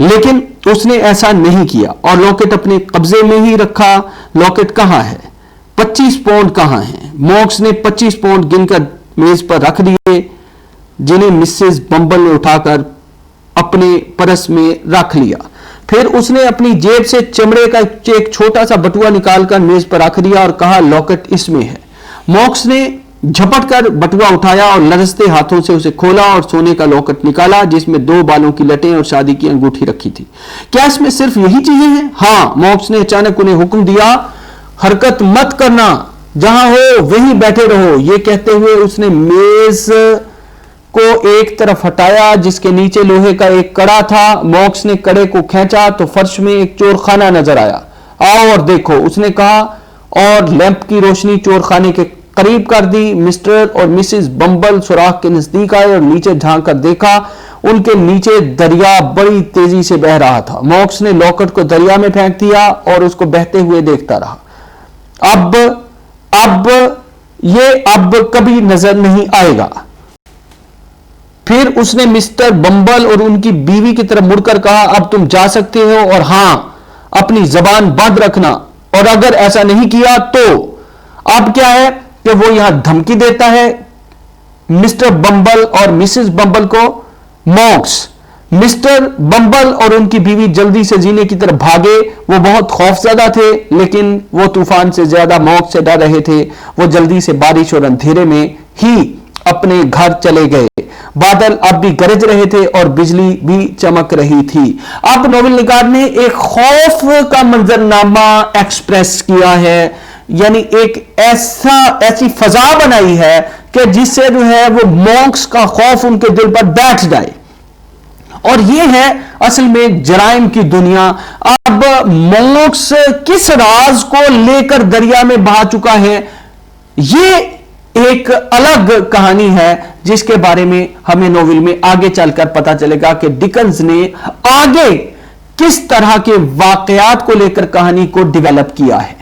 لیکن اس نے ایسا نہیں کیا اور لاکٹ اپنے قبضے میں ہی رکھا. لاکٹ کہاں ہے؟ 25 پاؤنڈ کہاں ہیں؟ مونکس نے 25 پاؤنڈ گن کر میز پر رکھ دیے جنہیں مسز بمبل نے اٹھا کر اپنے پرس میں رکھ لیا. پھر اس نے اپنی جیب سے چمڑے کا ایک چھوٹا سا بٹوا نکال کر میز پر رکھ دیا اور کہا لاکٹ اس میں ہے. مونکس نے جھپٹ کر بٹوا اٹھایا اور لرزتے ہاتھوں سے اسے کھولا اور سونے کا لاکٹ نکالا جس میں 2 بالوں کی لٹیں اور شادی کی انگوٹھی رکھی تھی. کیا اس میں صرف یہی چیزیں ہیں؟ ہاں. مونکس نے اچانک انہیں حکم دیا حرکت مت کرنا, جہاں ہو وہیں بیٹھے رہو. یہ کہتے ہوئے اس نے میز کو ایک طرف ہٹایا جس کے نیچے لوہے کا ایک کڑا تھا. مونکس نے کڑے کو کھینچا تو فرش میں ایک چور خانہ نظر آیا. آؤ اور دیکھو اس نے کہا اور لیمپ کی روشنی چور خانے کے قریب کر دی. مسٹر اور مسز بمبل سوراخ کے نزدیک آئے اور نیچے جھانک کر دیکھا. ان کے نیچے دریا بڑی تیزی سے بہہ رہا تھا. مونکس نے لاکٹ کو دریا میں پھینک دیا اور اس کو بہتے ہوئے دیکھتا رہا. اب یہ کبھی نظر نہیں آئے گا. پھر اس نے مسٹر بمبل اور ان کی بیوی کی طرف مڑ کر کہا اب تم جا سکتے ہو, اور ہاں اپنی زبان بند رکھنا, اور اگر ایسا نہیں کیا تو. اب کیا ہے کہ وہ یہاں دھمکی دیتا ہے مسٹر بمبل اور مسز بمبل کو. مونکس. مسٹر بمبل اور ان کی بیوی جلدی سے زینے کی طرف بھاگے. وہ بہت خوفزدہ تھے لیکن وہ طوفان سے زیادہ مونکس سے ڈر رہے تھے. وہ جلدی سے بارش اور اندھیرے میں ہی اپنے گھر چلے گئے. بادل اب بھی گرج رہے تھے اور بجلی بھی چمک رہی تھی. اب ناول نگار نے ایک خوف کا منظرنامہ ایکسپریس کیا ہے, یعنی ایک ایسی فضا بنائی ہے کہ جس سے جو ہے وہ مونکس کا خوف ان کے دل پر بیٹھ جائے. اور یہ ہے اصل میں جرائم کی دنیا. اب مونکس کس راز کو لے کر دریا میں بہا چکا ہے, یہ ایک الگ کہانی ہے جس کے بارے میں ہمیں ناول میں آگے چل کر پتا چلے گا کہ ڈکنز نے آگے کس طرح کے واقعات کو لے کر کہانی کو ڈیولپ کیا ہے.